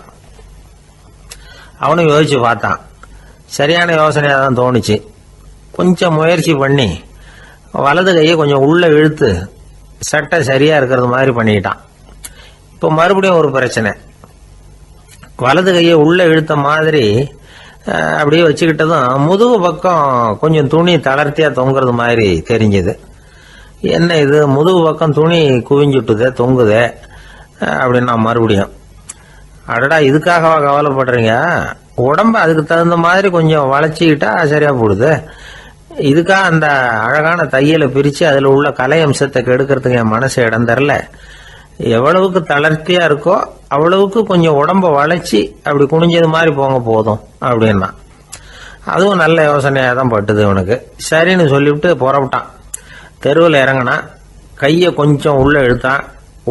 அவனும் யோசிச்சு பார்த்தான். சரியான யோசனையாக தான் தோணுச்சு. கொஞ்சம் முயற்சி பண்ணி வலது கையை கொஞ்சம் உள்ள இழுத்து சட்டை சரியாக இருக்கிறது மாதிரி பண்ணிக்கிட்டான். இப்போ மறுபடியும் ஒரு பிரச்சனை. வலது கையை உள்ள இழுத்த மாதிரி அப்படியே வச்சுக்கிட்டதும் முதுகு பக்கம் கொஞ்சம் துணி தளர்த்தியாக தொங்குறது மாதிரி தெரிஞ்சுது. என்ன இது முதுகு பக்கம் துணி குவிஞ்சுட்டுதே தொங்குதே அப்படின்னா மறுபடியும், அடடா இதுக்காகவா கவலைப்படுறீங்க, உடம்பு அதுக்கு தகுந்த மாதிரி கொஞ்சம் வளைச்சிக்கிட்டா சரியா போடுது. இதுக்காக அந்த அழகான தையலை பிரித்து அதில் உள்ள கலை அம்சத்தை கெடுக்கிறதுக்கு என் மனசு இடம் தரல. எவ்வளவுக்கு தளர்த்தியாக இருக்கோ அவ்வளவுக்கு கொஞ்சம் உடம்ப வளைச்சி அப்படி குனிஞ்சது மாதிரி போங்க போதும் அப்படின்னா. அதுவும் நல்ல யோசனையாக தான் பட்டுது இவனுக்கு. சரின்னு சொல்லிவிட்டு புறப்பட்டான். தெருவில் இறங்கினான். கையை கொஞ்சம் உள்ளே இழுத்தான்.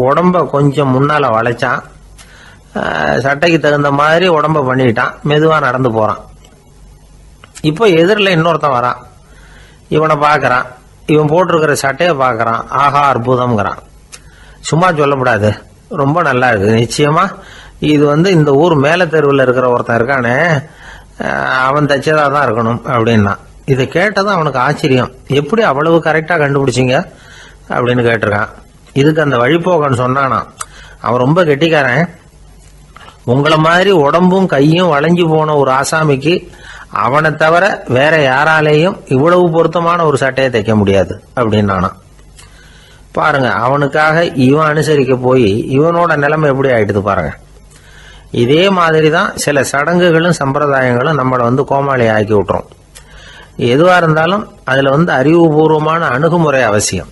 உடம்ப கொஞ்சம் முன்னால் வளைச்சான். சட்டைக்கு தகுந்த மாதிரி உடம்ப பண்ணிக்கிட்டான். மெதுவாக நடந்து போகிறான். இப்போ எதிரில் இன்னொருத்தன் வரான். இவனை பார்க்குறான். இவன் போட்டிருக்கிற சட்டையை பார்க்குறான். ஆஹா அற்புதம்ங்கிறான். சும்மா சொல்லக்கூடாது, ரொம்ப நல்லா இருக்குது. நிச்சயமா இது வந்து இந்த ஊர் மேலே தெருவில் இருக்கிற ஒருத்தன் இருக்கானே அவன் தைச்சதாக தான் இருக்கணும் அப்படின்னா. இதை கேட்டதான் அவனுக்கு ஆச்சரியம். எப்படி அவ்வளவு கரெக்டாக கண்டுபிடிச்சிங்க அப்படின்னு கேட்டிருக்கான். இதுக்கு அந்த வழிபோக்கன்னு சொன்னானா, அவன் ரொம்ப கெட்டிக்காரன். உங்களை மாதிரி உடம்பும் கையும் வளைஞ்சு போன ஒரு ஆசாமிக்கு அவனை தவிர வேற யாராலேயும் இவ்வளவு பொருத்தமான ஒரு சட்டையை தைக்க முடியாது அப்படின்னானா. பாருங்க, அவனுக்காக இவன் அனுசரிக்க போய் இவனோட நிலைமை எப்படி ஆயிடுது பாருங்க. இதே மாதிரி தான் சில சடங்குகளும் சம்பிரதாயங்களும் நம்மளை வந்து கோமாளி ஆக்கி விட்டுரும். எதுவா இருந்தாலும் அதுல வந்து அறிவுபூர்வமான அணுகுமுறை அவசியம்.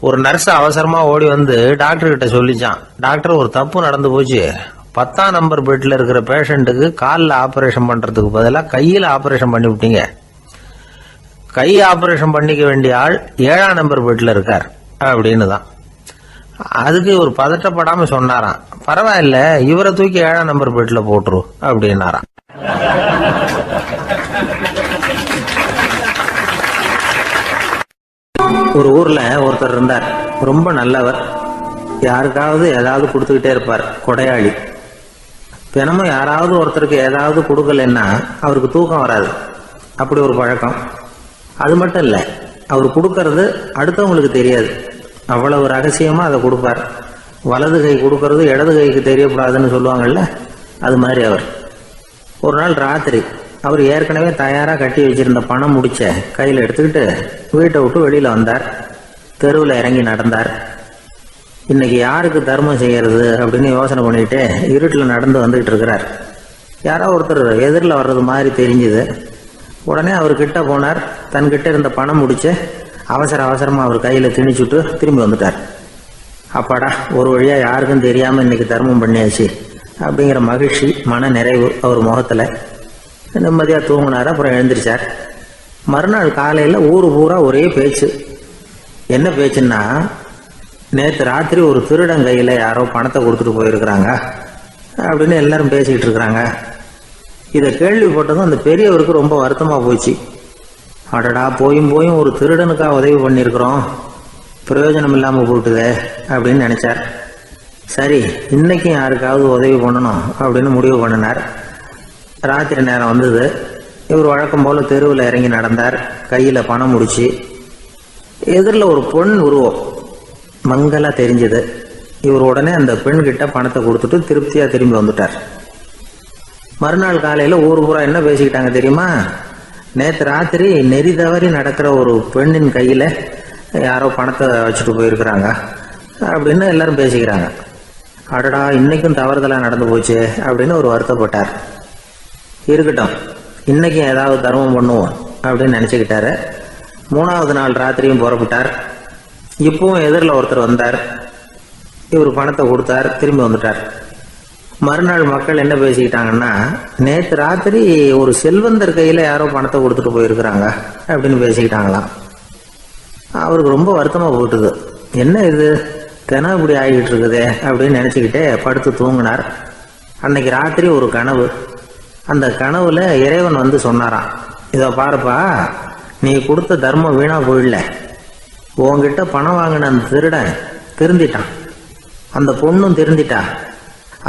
ஒரு நர்ஸ் அவசரமா ஓடி வந்து டாக்டர் கிட்ட சொல்லிச்சான், டாக்டர் ஒரு தப்பு நடந்து போச்சு, 10ஆம் நம்பர் பெட்டில் இருக்கிற பேஷண்ட்டுக்கு காலில் ஆப்ரேஷன் பண்ணுறதுக்கு பதிலாக கையில் ஆப்ரேஷன் பண்ணி விட்டீங்க. கை ஆப்ரேஷன் பண்ணிக்க வேண்டிய ஆள் 7ஆம் நம்பர் பெட்டில் இருக்கார் அப்படின்னு தான். அதுக்கு ஒரு பதட்டப்படாமல் சொன்னாராம், பரவாயில்ல இவரை தூக்கி 7ஆம் நம்பர் பெட்டில் போட்டுரு அப்படின்னாராம். ஒரு ஊர்ல ஒருத்தர் இருந்தார், ரொம்ப நல்லவர். யாருக்காவது ஏதாவது கொடுத்துக்கிட்டே இருப்பார், கொடையாளி. தினமும் யாராவது ஒருத்தருக்கு ஏதாவது கொடுக்கலன்னா அவருக்கு தூக்கம் வராது, அப்படி ஒரு பழக்கம். அது மட்டும் இல்லை, அவர் கொடுக்கறது அடுத்தவங்களுக்கு தெரியாது, அவ்வளவு ரகசியமா அதை கொடுப்பார். வலது கை கொடுக்கறது இடது கைக்கு தெரியக்கூடாதுன்னு சொல்லுவாங்கல்ல, அது மாதிரி அவர். ஒரு நாள் ராத்திரி அவர் ஏற்கனவே தயாராக கட்டி வச்சிருந்த பணம் முடிச்ச கையில் எடுத்துக்கிட்டு வீட்டை விட்டு வெளியில் வந்தார். தெருவில் இறங்கி நடந்தார். இன்னைக்கு யாருக்கு தர்மம் செய்யறது அப்படின்னு யோசனை பண்ணிட்டு இருட்டில் நடந்து வந்துகிட்டு இருக்கிறார். யாரோ ஒருத்தர் எதிரில் வர்றது மாதிரி தெரிஞ்சுது. உடனே அவர் கிட்ட போனார். தன்கிட்ட இருந்த பணம் முடிச்சு அவசரமாக அவர் கையில் திணிச்சுட்டு திரும்பி வந்துட்டார். அப்பாடா, ஒரு வழியாக யாருக்கும் தெரியாமல் இன்னைக்கு தர்மம் பண்ணியாச்சு அப்படிங்கிற மகிழ்ச்சி, மன நிறைவு அவர் முகத்தில். நிம்மதியாக தூங்கினார். அப்புறம் எழுந்திரிச்சார். மறுநாள் காலையில் ஊரு பூரா ஒரே பேச்சு. என்ன பேச்சுன்னா, நேற்று ராத்திரி ஒரு திருடன் கையில் யாரோ பணத்தை கொடுத்துட்டு போயிருக்கிறாங்க அப்படின்னு எல்லாரும் பேசிக்கிட்டு இருக்கிறாங்க. இதை கேள்விப்பட்டதும் அந்த பெரியவருக்கு ரொம்ப வருத்தமாக போச்சு. அடடா, போயும் ஒரு திருடனுக்காக உதவி பண்ணியிருக்கிறோம், பிரயோஜனம் இல்லாமல் போட்டுதே அப்படின்னு நினைச்சார். சரி, இன்னைக்கும் யாருக்காவது உதவி பண்ணணும் அப்படின்னு முடிவு பண்ணினார். ராத்திரி நேரம் வந்தது. இவர் வழக்கம் போல தெருவில் இறங்கி நடந்தார். கையில் பணம் முடிச்சு. எதிரில் ஒரு பெண் உருவம் மங்கலா தெரிஞ்சது. இவர் உடனே அந்த பெண்கிட்ட பணத்தை கொடுத்துட்டு திருப்தியாக திரும்பி வந்துட்டார். மறுநாள் காலையில் ஊர் பூரா என்ன பேசிக்கிட்டாங்க தெரியுமா? நேற்று ராத்திரி நெறி தவறி நடக்கிற ஒரு பெண்ணின் கையில் யாரோ பணத்தை வச்சுட்டு போயிருக்கிறாங்க அப்படின்னு எல்லாரும் பேசிக்கிறாங்க. அடடா, இன்னைக்கும் தவறுதலாக நடந்து போச்சு அப்படின்னு ஒரு வருத்தப்பட்டார். இருக்கட்டும், இன்னைக்கும் ஏதாவது தர்மம் பண்ணுவோம் அப்படின்னு நினச்சிக்கிட்டாரு. 3ஆவது நாள் ராத்திரியும் புறப்பட்டார். இப்பவும் எதிரில் ஒருத்தர் வந்தார். இவர் பணத்தை கொடுத்தார், திரும்பி வந்துட்டார். மறுநாள் மக்கள் என்ன பேசிக்கிட்டாங்கன்னா, நேற்று ராத்திரி ஒரு செல்வந்தர் கையில் யாரோ பணத்தை கொடுத்துட்டு போயிருக்கிறாங்க அப்படின்னு பேசிக்கிட்டாங்களாம். அவருக்கு ரொம்ப வருத்தமாக போட்டுது. என்ன இது தினம் இப்படி ஆகிட்டு இருக்குதே அப்படின்னு நினச்சிக்கிட்டே படுத்து தூங்கினார். அன்னைக்கு ராத்திரி ஒரு கனவு. அந்த கனவுல இறைவன் வந்து சொன்னாராம், இதை பாருப்பா, நீ கொடுத்த தர்மம் வீணா போயிடல. உன்கிட்ட பணம் வாங்கின அந்த திருடன் திருந்திட்டான், அந்த பொண்ணும் திருந்திட்டா,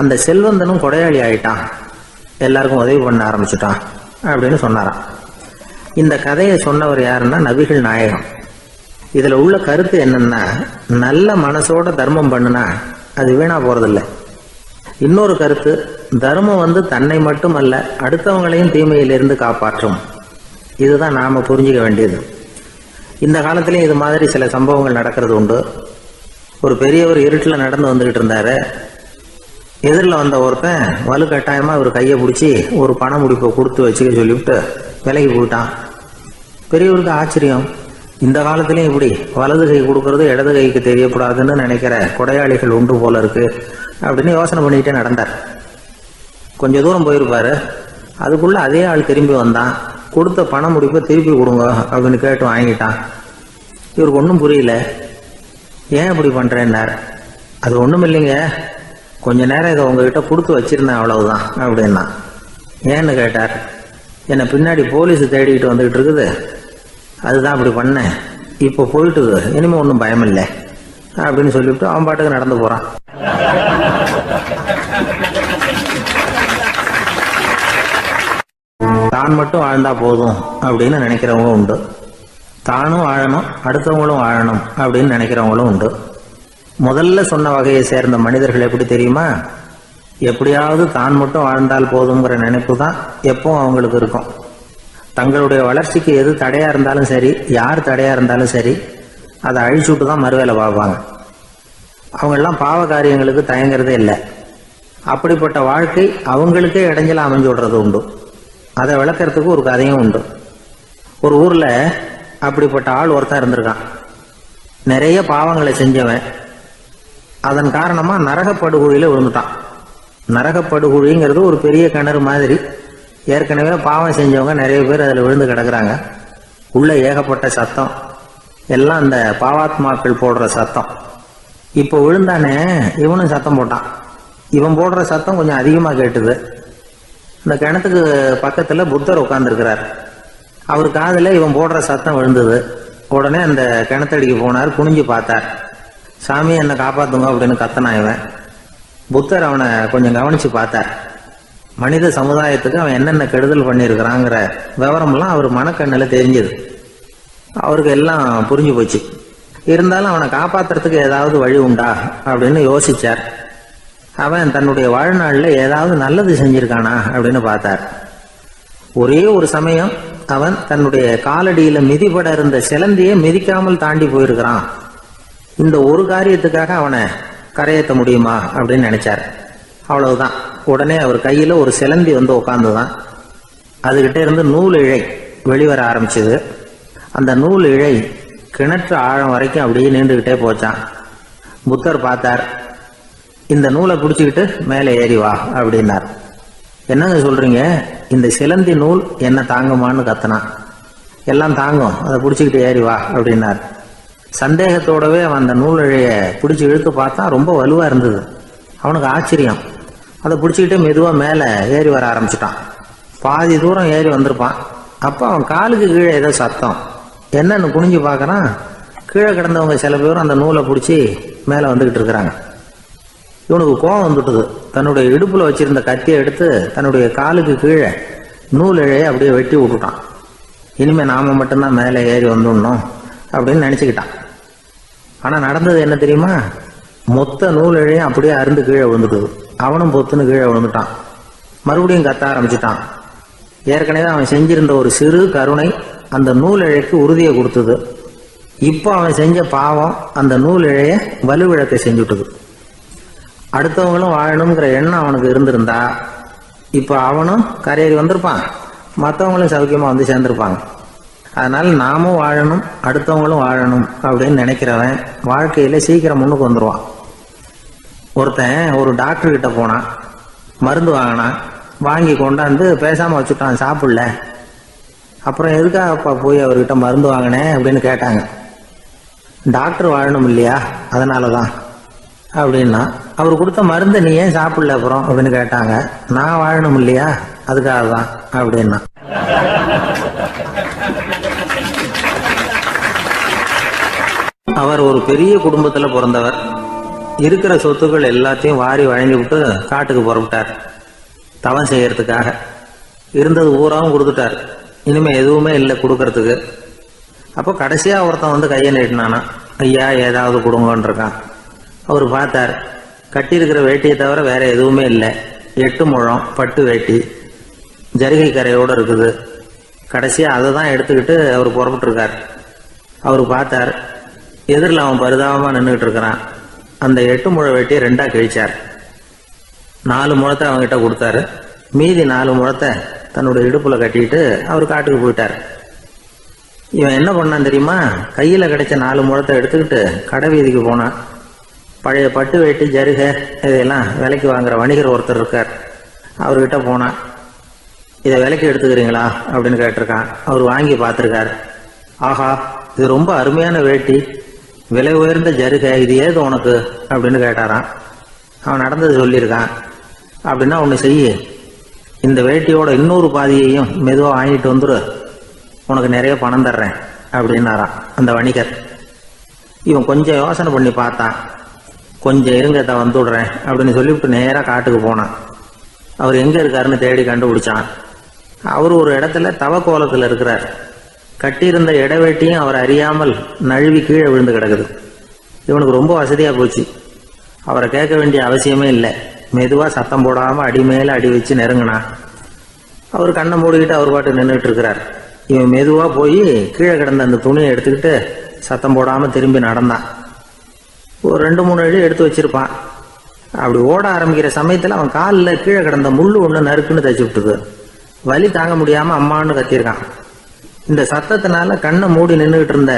அந்த செல்வந்தனும் கொடையாளி ஆயிட்டான், எல்லாருக்கும் உதவி பண்ண ஆரம்பிச்சுட்டான் அப்படின்னு சொன்னாராம். இந்த கதையை சொன்னவர் யாருன்னா நபிகள் நாயகம். இதுல உள்ள கருத்து என்னன்னா, நல்ல மனசோட தர்மம் பண்ணுனா அது வீணா போறதில்லை. இன்னொரு கருத்து, தர்மம் வந்து தன்னை மட்டுமல்ல அடுத்தவங்களையும் தீமையிலிருந்து காப்பாற்றும். இதுதான் நாம புரிஞ்சுக்க வேண்டியது. இந்த காலத்திலையும் இது மாதிரி சில சம்பவங்கள் நடக்கிறது உண்டு. ஒரு பெரியவர் இருட்டில் நடந்து வந்துகிட்டு இருந்தாரு. எதிரில் வந்த ஒருத்தன் வலுக்கட்டாயமா ஒரு கையை பிடிச்சி ஒரு பண முடிப்பை கொடுத்து வச்சுக்க சொல்லிவிட்டு விலகி போயிட்டான். பெரியவருக்கு ஆச்சரியம், இந்த காலத்திலையும் இப்படி வலது கை கொடுக்கறது இடது கைக்கு தெரியக்கூடாதுன்னு நினைக்கிற கொடையாளிகள் உண்டு போல இருக்கு அப்படின்னு யோசனை பண்ணிக்கிட்டே நடந்தார். கொஞ்சம் தூரம் போயிருப்பாரு. அதுக்குள்ள அதே ஆள் திரும்பி வந்தான். கொடுத்த பண முடிப்பை திருப்பி கொடுங்க அப்படின்னு கேட்டு வாங்கிட்டான். இவருக்கு ஒன்றும் புரியல. ஏன் இப்படி பண்றேன்னார். அது ஒன்றும் இல்லைங்க, கொஞ்ச நேரம் இதை உங்ககிட்ட கொடுத்து வச்சிருந்தேன், அவ்வளவுதான் அப்படின்னா. ஏன்னு கேட்டார். என்னை பின்னாடி போலீஸ் தேடிக்கிட்டு வந்துகிட்டு இருக்குது, அதுதான் அப்படி பண்ணேன். இப்போ போயிட்டுது, இனிமே ஒன்றும் பயம் இல்லை அப்படின்னு சொல்லிவிட்டு அவன் பாட்டுக்கு நடந்து போறான். தான் மட்டும் வாழ்ந்தா போதும் அப்படின்னு நினைக்கிறவங்களும் உண்டு. தானும் வாழணும், அடுத்தவங்களும் வாழணும் அப்படின்னு நினைக்கிறவங்களும் உண்டு. முதல்ல சொன்ன வகையை சேர்ந்த மனிதர்கள் எப்படி தெரியுமா? எப்படியாவது தான் மட்டும் வாழ்ந்தால் போதுங்கிற நினைப்பு தான் எப்பவும் அவங்களுக்கு இருக்கும். தங்களுடைய வளர்ச்சிக்கு எது தடையா இருந்தாலும் சரி, யார் தடையா இருந்தாலும் சரி, அதை அழிச்சுட்டு தான் மறுவேலை பார்ப்பாங்க. அவங்கெல்லாம் பாவ காரியங்களுக்கு தயங்குறதே இல்லை. அப்படிப்பட்ட வாழ்க்கை அவங்களுக்கே இடைஞ்சல அமைஞ்சு விடுறது உண்டு. அதை விளக்கறதுக்கு ஒரு கதையும் உண்டு. ஒரு ஊர்ல அப்படிப்பட்ட ஆள் ஒருத்தன் இருந்திருக்கான். நிறைய பாவங்களை செஞ்சவன். அதன் காரணமா நரகப்படுகொழியில விழுந்துட்டான். நரகப்படுகுழிங்கிறது ஒரு பெரிய கிணறு மாதிரி. ஏற்கனவே பாவம் செஞ்சவங்க நிறைய பேர் அதில் விழுந்து கிடக்குறாங்க. உள்ள ஏகப்பட்ட சத்தம், எல்லாம் அந்த பாவாத்மாக்கள் போடுற சத்தம். இப்போ விழுந்தானே இவனும் சத்தம் போட்டான். இவன் போடுற சத்தம் கொஞ்சம் அதிகமாக கேட்டுது. இந்த கிணத்துக்கு பக்கத்தில் புத்தர் உட்கார்ந்துருக்கிறார். அவர் காதில் இவன் போடுற சத்தம் விழுந்தது. உடனே அந்த கிணத்தடிக்கு போனார், குனிஞ்சு பார்த்தார். சாமி என்னை காப்பாத்துங்க அப்படின்னு கத்தனான் இவன். புத்தர் அவனை கொஞ்சம் கவனிச்சு பார்த்தார். மனித சமுதாயத்துக்கு அவன் என்னென்ன கெடுதல் பண்ணியிருக்கிறாங்கிற விவரம்லாம் அவர் மனக்கண்ணில் தெரிஞ்சது. அவருக்கு எல்லாம் புரிஞ்சு போச்சு. இருந்தாலும் அவனை காப்பாத்துறதுக்கு ஏதாவது வழி உண்டா அப்படின்னு யோசிச்சார். அவன் தன்னுடைய வாழ்நாளில் ஏதாவது நல்லது செஞ்சிருக்கானா அப்படின்னு பார்த்தார். ஒரே ஒரு சமயம் அவன் தன்னுடைய காலடியில மிதிபட இருந்த சிலந்தியை மிதிக்காமல் தாண்டி போயிருக்கிறான். இந்த ஒரு காரியத்துக்காக அவனை கரையேற்ற முடியுமா அப்படின்னு நினைச்சார். அவ்வளவுதான். உடனே அவர் கையில ஒரு சிலந்தி வந்து உட்கார்ந்துதான். அதுகிட்ட இருந்து நூல் இழை வெளிவர ஆரம்பிச்சது. அந்த நூல் இழை கிணற்று ஆழம் வரைக்கும் அப்படியே நீண்டுகிட்டே போச்சான். புத்தர் பார்த்தார். இந்த நூலை பிடிச்சிக்கிட்டு மேலே ஏறி வா அப்படின்னார். என்னங்க சொல்றீங்க, இந்த சிலந்தி நூல் என்ன தாங்குமான்னு கத்தனான். எல்லாம் தாங்கும், அதை பிடிச்சிக்கிட்டு ஏறி வா அப்படின்னார். சந்தேகத்தோடவே அவன் அந்த நூல் இழைய பிடிச்சி இழுத்து பார்த்தா ரொம்ப வலுவா இருந்தது. அவனுக்கு ஆச்சரியம். அதை பிடிச்சிக்கிட்டு மெதுவா மேலே ஏறி வர ஆரம்பிச்சுட்டான். பாதி தூரம் ஏறி வந்திருப்பான். அப்போ அவன் காலுக்கு கீழே ஏதோ சத்தம். என்னன்னு குனிஞ்சு பார்க்கறான். கீழே கிடந்தவங்க சில பேரும் அந்த நூலை பிடிச்சி மேலே வந்துகிட்டு இருக்கிறாங்க. இவனுக்கு கோபம் வந்துட்டுது. தன்னுடைய இடுப்புல வச்சிருந்த கத்தியை எடுத்து தன்னுடைய காலுக்கு கீழே நூல் இழையை அப்படியே வெட்டி விட்டுட்டான். இனிமே நாம மட்டும்தான் மேலே ஏறி வந்துடணும் அப்படின்னு நினைச்சுக்கிட்டான். ஆனா நடந்தது என்ன தெரியுமா? மொத்த நூல் இழையும் அப்படியே அருந்து கீழே விழுந்துட்டுது. அவனும் பொத்துன்னு கீழே விழுந்துட்டான். மறுபடியும் கத்த ஆரம்பிச்சுட்டான். ஏற்கனவே அவன் செஞ்சிருந்த ஒரு சிறு கருணை அந்த நூல் இழைக்கு உறுதியை கொடுத்தது. இப்போ அவன் செஞ்ச பாவம் அந்த நூல் இழைய வலுவிழக்க செஞ்சுட்டுது. அடுத்தவங்களும் வாழணுங்கிற எண்ணம் அவனுக்கு இருந்திருந்தா இப்போ அவனும் கரையேறி வந்திருப்பான், மற்றவங்களும் சௌக்கியமா வந்து சேர்ந்திருப்பாங்க. அதனால நாமும் வாழணும், அடுத்தவங்களும் வாழணும் அப்படின்னு நினைக்கிறவன் வாழ்க்கையில சீக்கிரம் முன்னுக்கு வந்துடுவான். ஒருத்தன் ஒரு டாக்டர் கிட்ட போனான், மருந்து வாங்கினான். வாங்கி கொண்டாந்து பேசாம வச்சுட்டான், சாப்பிடல. அப்புறம் எதுக்காகப்பா போய் அவர்கிட்ட மருந்து வாங்கினேன் அப்படின்னு கேட்டாங்க. டாக்டர் வாழணும் இல்லையா, அதனாலதான் அப்படின்னா. அவர் கொடுத்த மருந்தை நீ ஏன் சாப்பிடல அப்புறம் அப்படின்னு கேட்டாங்க. நான் வாழணும் இல்லையா, அதுக்காக தான் அப்படின்னா. அவர் ஒரு பெரிய குடும்பத்துல பிறந்தவர். இருக்கிற சொத்துக்கள் எல்லாத்தையும் வாரி வழங்கி விட்டு காட்டுக்கு புறப்பட்டார் தவம் செய்யறதுக்காக. இருந்தது ஊராவும் கொடுத்துட்டார். இனிமே எதுவுமே இல்லை கொடுக்கறதுக்கு. அப்போ கடைசியா ஒருத்தன் வந்து கையை நீட்டினானா, ஐயா ஏதாவது கொடுங்கன்னு இருக்கான். அவர் பார்த்தார். கட்டியிருக்கிற வேட்டியை தவிர வேற எதுவுமே இல்லை. 8 முழம் பட்டு வேட்டி, ஜரிகை கரையோடு இருக்குது. கடைசியா அதை தான் எடுத்துக்கிட்டு அவர் புறப்பட்டு இருக்கார். அவர் பார்த்தார். எதிரில் அவன் பரிதாபமா நின்றுகிட்டு இருக்கிறான். அந்த 8 முழ வேட்டியை 2ஆ கிழிச்சார். 4 முழத்தை அவங்ககிட்ட கொடுத்தாரு. மீதி 4 முழத்தை தன்னுடைய இடுப்புல கட்டிட்டு அவர் காட்டுக்கு போயிட்டார். இவன் என்ன பண்ணான் தெரியுமா? கையில கிடைச்ச 4 முழத்தை எடுத்துக்கிட்டு கடை வீதிக்கு போனான். பழைய பட்டு வேட்டி ஜருகை இதெல்லாம் விலைக்கு வாங்குற வணிகர் ஒருத்தர் இருக்கார். அவர்கிட்ட போனான். இதை விலைக்கு எடுத்துக்கிறீங்களா அப்படின்னு கேட்டிருக்கான். அவர் வாங்கி பார்த்துருக்கார். ஆஹா, இது ரொம்ப அருமையான வேட்டி, விலை உயர்ந்த ஜருகை, இது ஏது உனக்கு அப்படின்னு கேட்டாரான். அவன் நடந்தது சொல்லியிருக்கான். அப்படின்னா ஒன்று செய்ய, இந்த வேட்டியோட இன்னொரு பாதியையும் மெதுவாக வாங்கிட்டு வந்துரு, உனக்கு நிறைய பணம் தர்றேன் அப்படின்னாரான் அந்த வணிகர். இவன் கொஞ்சம் யோசனை பண்ணி பார்த்தான். கொஞ்சம் இருங்க, தான் வந்து விடுறேன் அப்படின்னு சொல்லிவிட்டு நேராக காட்டுக்கு போனான். அவர் எங்கே இருக்காருன்னு தேடி கண்டுபிடிச்சான். அவர் ஒரு இடத்துல தவக்கோலத்தில் இருக்கிறார். கட்டியிருந்த இடவேட்டியும் அவர் அறியாமல் நழுவி கீழே விழுந்து கிடக்குது. இவனுக்கு ரொம்ப வசதியாக போச்சு. அவரை கேட்க வேண்டிய அவசியமே இல்லை. மெதுவாக சத்தம் போடாமல் அடி மேலே அடி வச்சு நெருங்கினான். அவர் கண்ணை மூடிக்கிட்டு அவர் பாட்டு நின்றுட்டு இருக்கிறார். இவன் மெதுவாக போய் கீழே கிடந்த அந்த துணியை எடுத்துக்கிட்டு சத்தம் போடாமல் திரும்பி நடந்தான். ஒரு 2-3 அடி எடுத்து வச்சிருப்பான். அப்படி ஓட ஆரம்பிக்கிற சமயத்தில் அவன் காலில் கீழே கிடந்த முள்ளு ஒன்று நறுக்குன்னு தச்சு விட்டுது. வலி தாங்க முடியாமல் அம்மான்னு கத்திருக்கான். இந்த சத்தத்தினால கண்ணை மூடி நின்றுகிட்டு இருந்த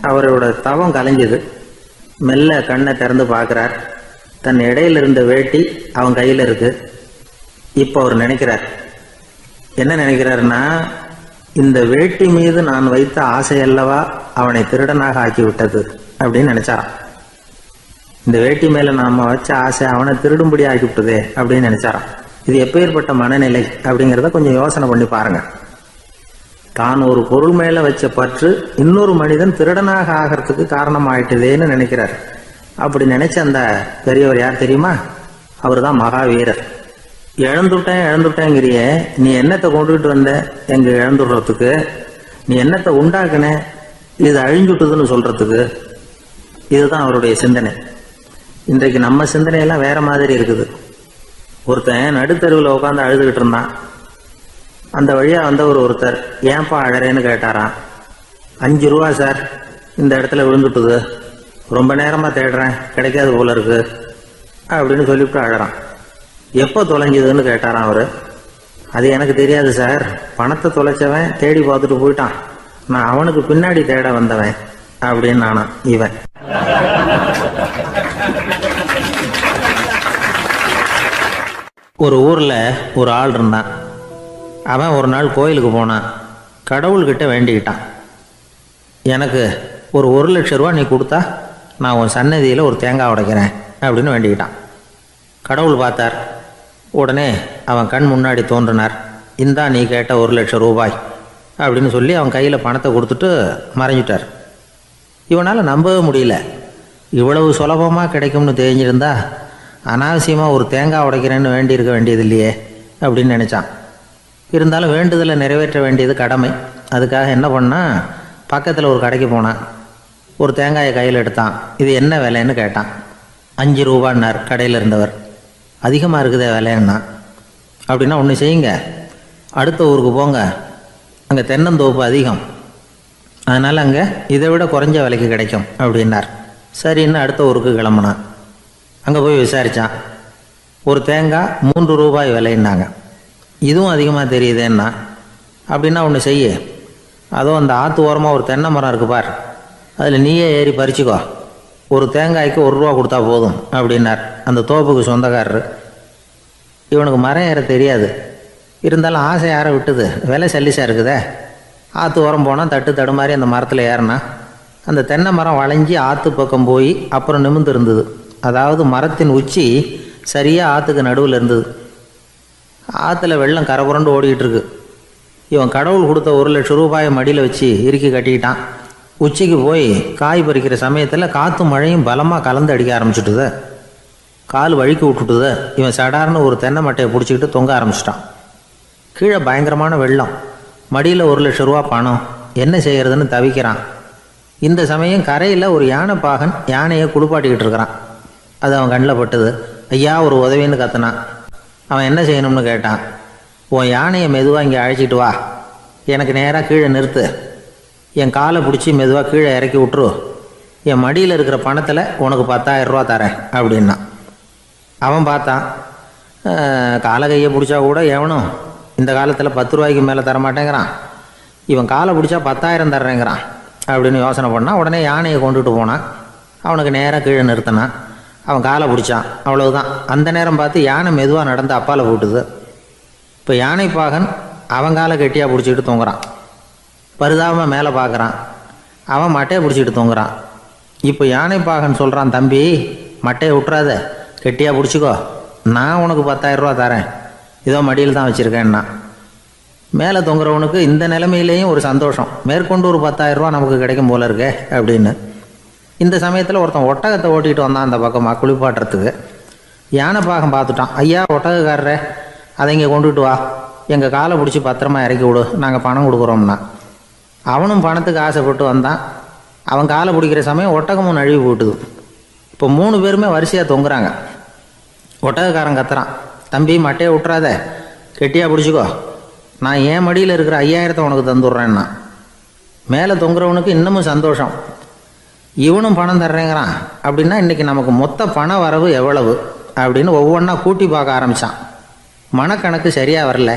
அவரோட தவம் கலைஞ்சது. மெல்ல கண்ணை திறந்து பார்க்குறார். தன் இடையில இருந்த வேட்டி அவன் கையில் இருக்கு. இப்போ அவர் நினைக்கிறார், என்ன நினைக்கிறாருன்னா, இந்த வேட்டி மீது நான் வைத்த ஆசை அல்லவா அவனை திருடனாக ஆக்கிவிட்டது அப்படின்னு நினைச்சாராம். இந்த வேட்டி மேல நாம வச்ச ஆசை அவனை திருடும்படி ஆக்கிவிட்டதே அப்படின்னு நினைச்சாராம். இது எப்பேற்பட்ட மனநிலை அப்படிங்கிறத கொஞ்சம் யோசனை பண்ணி பாருங்க. தான் ஒரு பொருள் மேல வச்ச பற்று இன்னொரு மனிதன் திருடனாக ஆகிறதுக்கு காரணம் ஆயிட்டுதேன்னு நினைக்கிறார். அப்படி நினைச்ச அந்த பெரியவர் யார் தெரியுமா? அவர் தான் மகாவீரர். இழந்துட்டேங்கிறிய, நீ என்னத்தை கொண்டுகிட்டு வந்த எங்க இழந்துடுறதுக்கு? நீ என்னத்தை உண்டாக்குன இது அழிஞ்சுட்டுதுன்னு சொல்றதுக்கு? இதுதான் அவருடைய சிந்தனை. இன்றைக்கு நம்ம சிந்தனையெல்லாம் வேற மாதிரி இருக்குது. ஒருத்தன் நடுத்தருவில் உட்காந்து அழுதுகிட்டு இருந்தான். அந்த வழியா வந்தவர் ஒருத்தர், ஏன்பா அழறேன்னு கேட்டாராம். 5 ரூபா சார், இந்த இடத்துல விழுந்துட்டுது, ரொம்ப நேரமா தேடுறேன், கிடைக்காது போல இருக்கு அப்படின்னு சொல்லிவிட்டு அழறான். எப்போ தொலைஞ்சதுன்னு கேட்டாராம் அவரு. அது எனக்கு தெரியாது சார், பணத்தை தொலைச்சவன் தேடி பார்த்துட்டு போயிட்டான், நான் அவனுக்கு பின்னாடி தேட வந்தவன் அப்படின்னு நானா இவன். ஒரு ஊர்ல ஒரு ஆள் இருந்தான். அவன் ஒரு நாள் கோயிலுக்கு போனான். கடவுள்கிட்ட வேண்டிக்கிட்டான், எனக்கு ஒரு 1,00,000 ரூபா நீ கொடுத்தா நான் உன் சன்னதியில் ஒரு தேங்காய் உடைக்கிறேன் அப்படின்னு வேண்டிக்கிட்டான். கடவுள் பார்த்தார். உடனே அவன் கண் முன்னாடி தோன்றினார். இந்தா நீ கேட்ட 1,00,000 ரூபாய் அப்படின்னு சொல்லி அவன் கையில் பணத்தை கொடுத்துட்டு மறைஞ்சிட்டார். இவனால் நம்பவே முடியல. இவ்வளவு சுலபமாக கிடைக்கும்னு தெரிஞ்சிருந்தா அனாவசியமாக ஒரு தேங்காய் உடைக்கிறேன்னு வேண்டியிருக்க வேண்டியது இல்லையே அப்படின்னு நினச்சான். இருந்தாலும் வேண்டுதலை நிறைவேற்ற வேண்டியது கடமை. அதுக்காக என்ன பண்ணால், பக்கத்தில் ஒரு கடைக்கு போனான். ஒரு தேங்காயை கையில் எடுத்தான். இது என்ன விலைன்னு கேட்டான். 5 ரூபான்னார் கடையில் இருந்தவர். அதிகமாக இருக்குதே விலைன்னா. அப்படின்னா ஒன்று செய்யுங்க, அடுத்த ஊருக்கு போங்க, அங்கே தென்னந்தோப்பு அதிகம், அதனால் அங்கே இதை விட குறைஞ்ச விலைக்கு கிடைக்கும் அப்படின்னார். சரின்னு அடுத்த ஊருக்கு கிளம்புனான். அங்கே போய் விசாரித்தான். ஒரு தேங்காய் 3 ரூபாய் விலைன்னாங்க. இதுவும் அதிகமாக தெரியுதேன்னா. அப்படின்னா ஒன்று செய்ய, அதோ அந்த ஆற்று ஓரமாக ஒரு தென்னை மரம் இருக்கு பார், அதில் நீயே ஏறி பறிச்சுக்கோ, ஒரு தேங்காய்க்கு 1 ரூபா கொடுத்தா போதும் அப்படின்னார் அந்த தோப்புக்கு சொந்தக்காரரு. இவனுக்கு மரம் ஏற தெரியாது, இருந்தாலும் ஆசை யாரை விட்டுது, விலை சல்லிசாக இருக்குதே. ஆற்று ஓரம் போனால் தட்டு தடுமாறி அந்த மரத்தில் ஏறினா அந்த தென்னை மரம் வளைஞ்சி ஆற்று பக்கம் போய் அப்புறம் நிமிர்ந்து இருந்தது. அதாவது மரத்தின் உச்சி சரியாக ஆற்றுக்கு நடுவில் இருந்தது. ஆற்றுல வெள்ளம் கரை புரண்டு ஓடிக்கிட்டு இருக்கு. இவன் கடவுள் கொடுத்த 1,00,000 ரூபாயை மடியில் வச்சு இறுக்கி கட்டிக்கிட்டான். உச்சிக்கு போய் காய் பறிக்கிற சமயத்தில் காற்றும் மழையும் பலமாக கலந்து அடிக்க ஆரம்பிச்சுட்டுது. கால் வழுக்கி விட்டுட்டுது. இவன் சடார்னு ஒரு தென்னை மட்டையை பிடிச்சிக்கிட்டு தொங்க ஆரம்பிச்சிட்டான். கீழே பயங்கரமான வெள்ளம், மடியில் 1,00,000 ரூபா பணம், என்ன செய்கிறதுன்னு தவிக்கிறான். இந்த சமயம் கரையில் ஒரு யானை பாகன் யானையை குளிப்பாட்டிக்கிட்டு இருக்கிறான். அது அவன் கண்ணில் பட்டுது. ஐயா ஒரு உதவின்னு கத்துனான். அவன் என்ன செய்யணும்னு கேட்டான். உன் யானையை மெதுவாக இங்கே அழைச்சிட்டு வா, எனக்கு நேராக கீழே நிறுத்து, என் காலை பிடிச்சி மெதுவாக கீழே இறக்கி விட்டுரு, என் மடியில் இருக்கிற பணத்தில் உனக்கு 10,000 ரூபா தரேன் அப்படின்னா. அவன் பார்த்தான், காலை கையை பிடிச்சா கூட எவனும் இந்த காலத்தில் 10 ரூபாய்க்கு மேலே தரமாட்டேங்கிறான், இவன் காலை பிடிச்சா 10,000 தர்றேங்கிறான் அப்படின்னு யோசனை பண்ணான். உடனே யானையை கொண்டுட்டு போனான். அவனுக்கு நேராக கீழே நிறுத்தினான். அவன் காலை பிடிச்சான். அவ்வளவுதான். அந்த நேரம் பார்த்து யானை மெதுவாக நடந்து அப்பால் போட்டுது. இப்போ யானை பாகன் அவன் காலை கெட்டியாக பிடிச்சிக்கிட்டு தொங்குறான். பரிதாபமாக மேலே பார்க்குறான். அவன் மட்டையை பிடிச்சிக்கிட்டு தொங்குறான். இப்போ யானை பாகன் சொல்கிறான், தம்பி மட்டையை விட்டுறாத, கெட்டியாக பிடிச்சிக்கோ, நான் உனக்கு 10,000 ரூபா தரேன், இதோ மடியில் தான் வச்சுருக்கேன்னா. மேலே தொங்குறவனுக்கு இந்த நிலைமையிலேயும் ஒரு சந்தோஷம், மேற்கொண்டு ஒரு 10,000 ரூபா நமக்கு கிடைக்கும் போல இருக்கே அப்படின்னு. இந்த சமயத்தில் ஒருத்தன் ஒட்டகத்தை ஓட்டிகிட்டு வந்தான் அந்த பக்கமாக குளிப்பாட்டுறதுக்கு. யானை பாகம் பார்த்துட்டான். ஐயா ஒட்டகக்காரரே, அதை இங்கே கொண்டுட்டு வா, எங்கள் காலை பிடிச்சி பத்திரமா இறக்கி விடு, நாங்கள் பணம் கொடுக்குறோம்னா. அவனும் பணத்துக்கு ஆசைப்பட்டு வந்தான். அவன் காலை பிடிக்கிற சமயம் ஒட்டகமும் நழுவி போட்டுது. இப்போ 3 பேருமே வரிசையாக தொங்குறாங்க. ஒட்டகக்காரன் கத்துறான், தம்பி மட்டையை விட்டுறாத, கெட்டியாக பிடிச்சிக்கோ, நான் என் மடியில் இருக்கிற 5,000 உனக்கு தந்துடுறேன்னா. மேலே தொங்குறவனுக்கு இன்னமும் சந்தோஷம், இவனும் பணம் தர்றேங்கிறான் அப்படின்னா இன்றைக்கி நமக்கு மொத்த பண வரவு எவ்வளவு அப்படின்னு ஒவ்வொன்றா கூட்டி பார்க்க ஆரம்பித்தான். மனக்கணக்கு சரியாக வரல.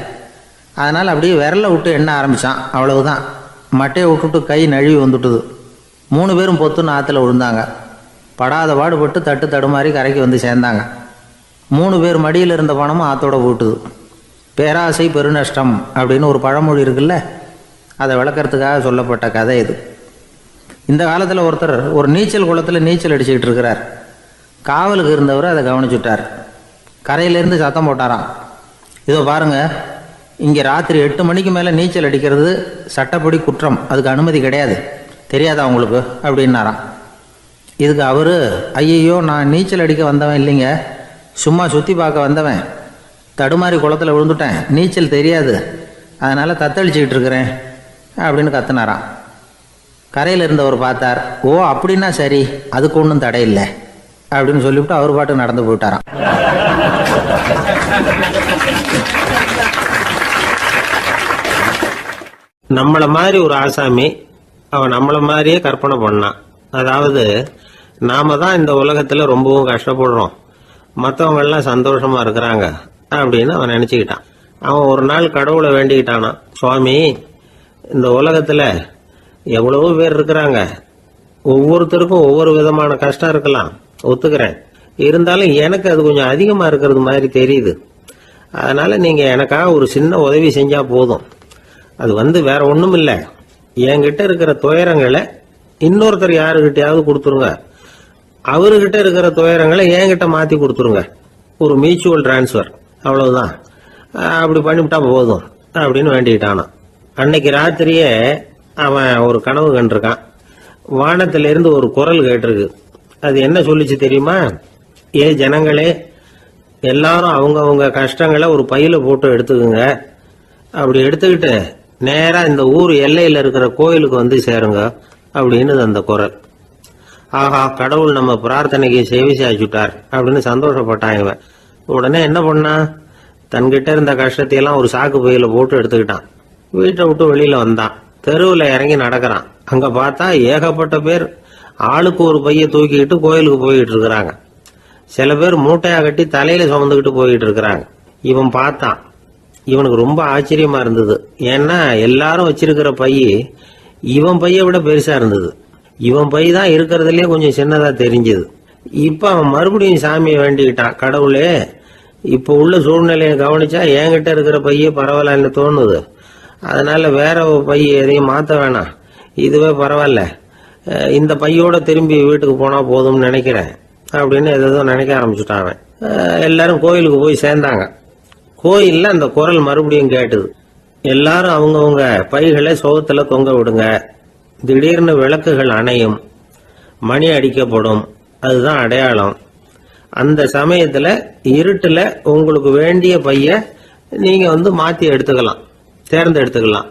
அதனால் அப்படியே விரலை விட்டு எண்ண ஆரம்பித்தான். அவ்வளவுதான், மட்டையை விட்டுட்டு கை நழுவி வந்துட்டுது. 3 பேரும் பொத்துன்னு ஆற்றுல விழுந்தாங்க. படாத பாடுபட்டு தட்டு தடுமாறி கரைக்கு வந்து சேர்ந்தாங்க. 3 பேர் மடியில் இருந்த பணமும் ஆத்தோட போட்டுது. பேராசை பெருநஷ்டம் அப்படின்னு ஒரு பழமொழி இருக்குல்ல, அதை விளக்கறதுக்காக சொல்லப்பட்ட கதை இது. இந்த காலத்தில் ஒருத்தர் ஒரு நீச்சல் குளத்தில் நீச்சல் அடிச்சுக்கிட்டு இருக்கிறார். காவலுக்கு இருந்தவர் அதை கவனிச்சுட்டார். கரையிலேருந்து சத்தம் போட்டாராம், இதோ பாருங்க, இங்கே ராத்திரி 8 மணிக்கு மேலே நீச்சல் அடிக்கிறது சட்டப்படி குற்றம், அதுக்கு அனுமதி கிடையாது, தெரியாதா உங்களுக்கு அப்படின்னாராம். இதுக்கு அவர், ஐயையோ நான் நீச்சல் அடிக்க வந்தவன் இல்லைங்க, சும்மா சுற்றி பார்க்க வந்தவன், தடுமாறி குளத்தில் விழுந்துட்டேன், நீச்சல் தெரியாது, அதனால் தத்தளிச்சுக்கிட்டு இருக்கிறேன் அப்படின்னு கத்துனாராம். கரையில் இருந்தவர் பார்த்தார், ஓ அப்படின்னா சரி, அதுக்கு ஒன்றும் தடை இல்லை அப்படின்னு சொல்லிவிட்டு அவர் பாட்டு நடந்து போயிட்டாராம். நம்மள மாதிரி ஒரு ஆசாமி அவன் நம்மள மாதிரியே கற்பனை பண்ணான். அதாவது நாம தான் இந்த உலகத்துல ரொம்பவும் கஷ்டப்படுறோம், மற்றவங்க எல்லாம் சந்தோஷமா இருக்கிறாங்க அப்படின்னு அவன் நினைச்சுக்கிட்டான். அவன் ஒரு நாள் கடவுளை வேண்டிக்கிட்டானா, சுவாமி, இந்த உலகத்துல எவ்வளவோ பேர் இருக்கிறாங்க, ஒவ்வொருத்தருக்கும் ஒவ்வொரு விதமான கஷ்டம் இருக்கலாம், ஒத்துக்கிறேன், இருந்தாலும் எனக்கு அது கொஞ்சம் அதிகமா இருக்கிறது மாதிரி தெரியுது, அதனால நீங்க எனக்காக ஒரு சின்ன உதவி செஞ்சா போதும். அது வேற ஒண்ணும் இல்லை, என்கிட்ட இருக்கிற துயரங்களை இன்னொருத்தர் யாருகிட்டயாவது கொடுத்துருங்க, அவர்கிட்ட இருக்கிற துயரங்களை என்கிட்ட மாத்தி கொடுத்துருங்க, ஒரு மியூச்சுவல் டிரான்ஸ்ஃபர், அவ்வளவுதான், அப்படி பண்ணிவிட்டா போதும் அப்படின்னு வேண்டிக்கிட்டானான். அன்னைக்கு ராத்திரியே அவன் ஒரு கனவு கண்டிருக்கான். வானத்திலிருந்து ஒரு குரல் கேட்டிருக்கு. அது என்ன சொல்லிச்சு தெரியுமா? ஏ ஜனங்களே, எல்லாரும் அவங்க கஷ்டங்களை ஒரு பையில போட்டு எடுத்துக்குங்க, அப்படி எடுத்துக்கிட்டு நேரா இந்த ஊர் எல்லையில இருக்கிற கோயிலுக்கு வந்து சேருங்க அப்படின்னு அந்த குரல். ஆஹா, கடவுள் நம்ம பிரார்த்தனைக்கு செவி சாய்ச்சுட்டார் அப்படின்னு சந்தோஷப்பட்டான் இவன். உடனே என்ன பண்ணான், தன்கிட்ட இருந்த கஷ்டத்தையெல்லாம் ஒரு சாக்கு பையில போட்டு எடுத்துக்கிட்டான். வீட்டை விட்டு வெளியில வந்தான். தெருவில் இறங்கி நடக்கிறான். அங்க பார்த்தா ஏகப்பட்ட பேர் ஆளுக்கு ஒரு பைய தூக்கிக்கிட்டு கோயிலுக்கு போயிட்டு இருக்கிறாங்க. சில பேர் மூட்டையா கட்டி தலையில சுமந்துக்கிட்டு போயிட்டு இருக்கிறாங்க. இவன் பார்த்தான். இவனுக்கு ரொம்ப ஆச்சரியமா இருந்தது. ஏன்னா எல்லாரும் வச்சிருக்கிற பைய இவன் பைய விட பெருசா இருந்தது. இவன் பை தான் இருக்கிறதுலயே கொஞ்சம் சின்னதா தெரிஞ்சது. இப்ப அவன் மறுபடியும் சாமியை வேண்டிக்கிட்டான், கடவுளே, இப்ப உள்ள சூழ்நிலையை கவனிச்சா என்கிட்ட இருக்கிற பைய பரவாயில்லன்னு தோணுது, அதனால வேற பைய எதையும் மாத்த வேணாம், இதுவே பரவாயில்ல, இந்த பையோட திரும்பி வீட்டுக்கு போனா போதும்னு நினைக்கிறேன் அப்படின்னு ஏதோ நினைக்க ஆரம்பிச்சுட்டான் அவன். எல்லாரும் கோயிலுக்கு போய் சேர்ந்தாங்க. கோயில்ல அந்த குரல் மறுபடியும் கேட்டுது. எல்லாரும் அவங்கவுங்க பைகளை சோகத்துல தொங்க விடுங்க, திடீர்னு விளக்குகள் அணையும், மணி அடிக்கப்படும், அதுதான் அடையாளம். அந்த சமயத்துல இருட்டுல உங்களுக்கு வேண்டிய பைய நீங்க மாத்தி எடுத்துக்கலாம், தேர்ந்தெடுத்துக்கலாம்.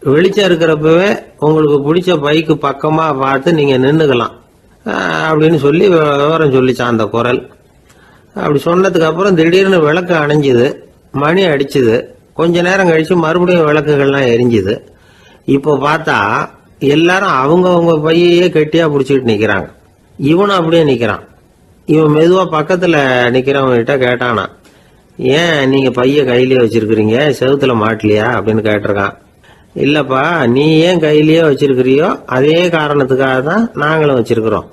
வெளிச்சம் இருக்கிறப்பவே உங்களுக்கு பிடிச்ச பைக்கு பக்கமா பார்த்து நீங்க நின்னுக்கலாம் அப்படின்னு சொல்லி விவரம் சொல்லிச்சான் அந்த குரல். அப்படி சொன்னதுக்கு அப்புறம் திடீர்னு விளக்கு அணைஞ்சுது, மணி அடிச்சுது. கொஞ்ச நேரம் கழிச்சு மறுபடியும் விளக்குகள்லாம் எரிஞ்சுது. இப்போ பார்த்தா எல்லாரும் அவங்கவுங்க பையையே கெட்டியா பிடிச்சிட்டு நிக்கிறாங்க. இவனும் அப்படியே நிக்கிறான். இவன் மெதுவா பக்கத்துல நிக்கிறவங்கிட்ட கேட்டானா, ஏன் நீங்க பைய கையிலேயே வச்சிருக்கிறீங்க, செவுத்துல மாட்டலையா அப்படின்னு கேட்டிருக்கான். இல்லப்பா, நீ ஏன் கையிலேயே வச்சிருக்கிறியோ அதே காரணத்துக்காக தான் நாங்களும் வச்சிருக்கிறோம்.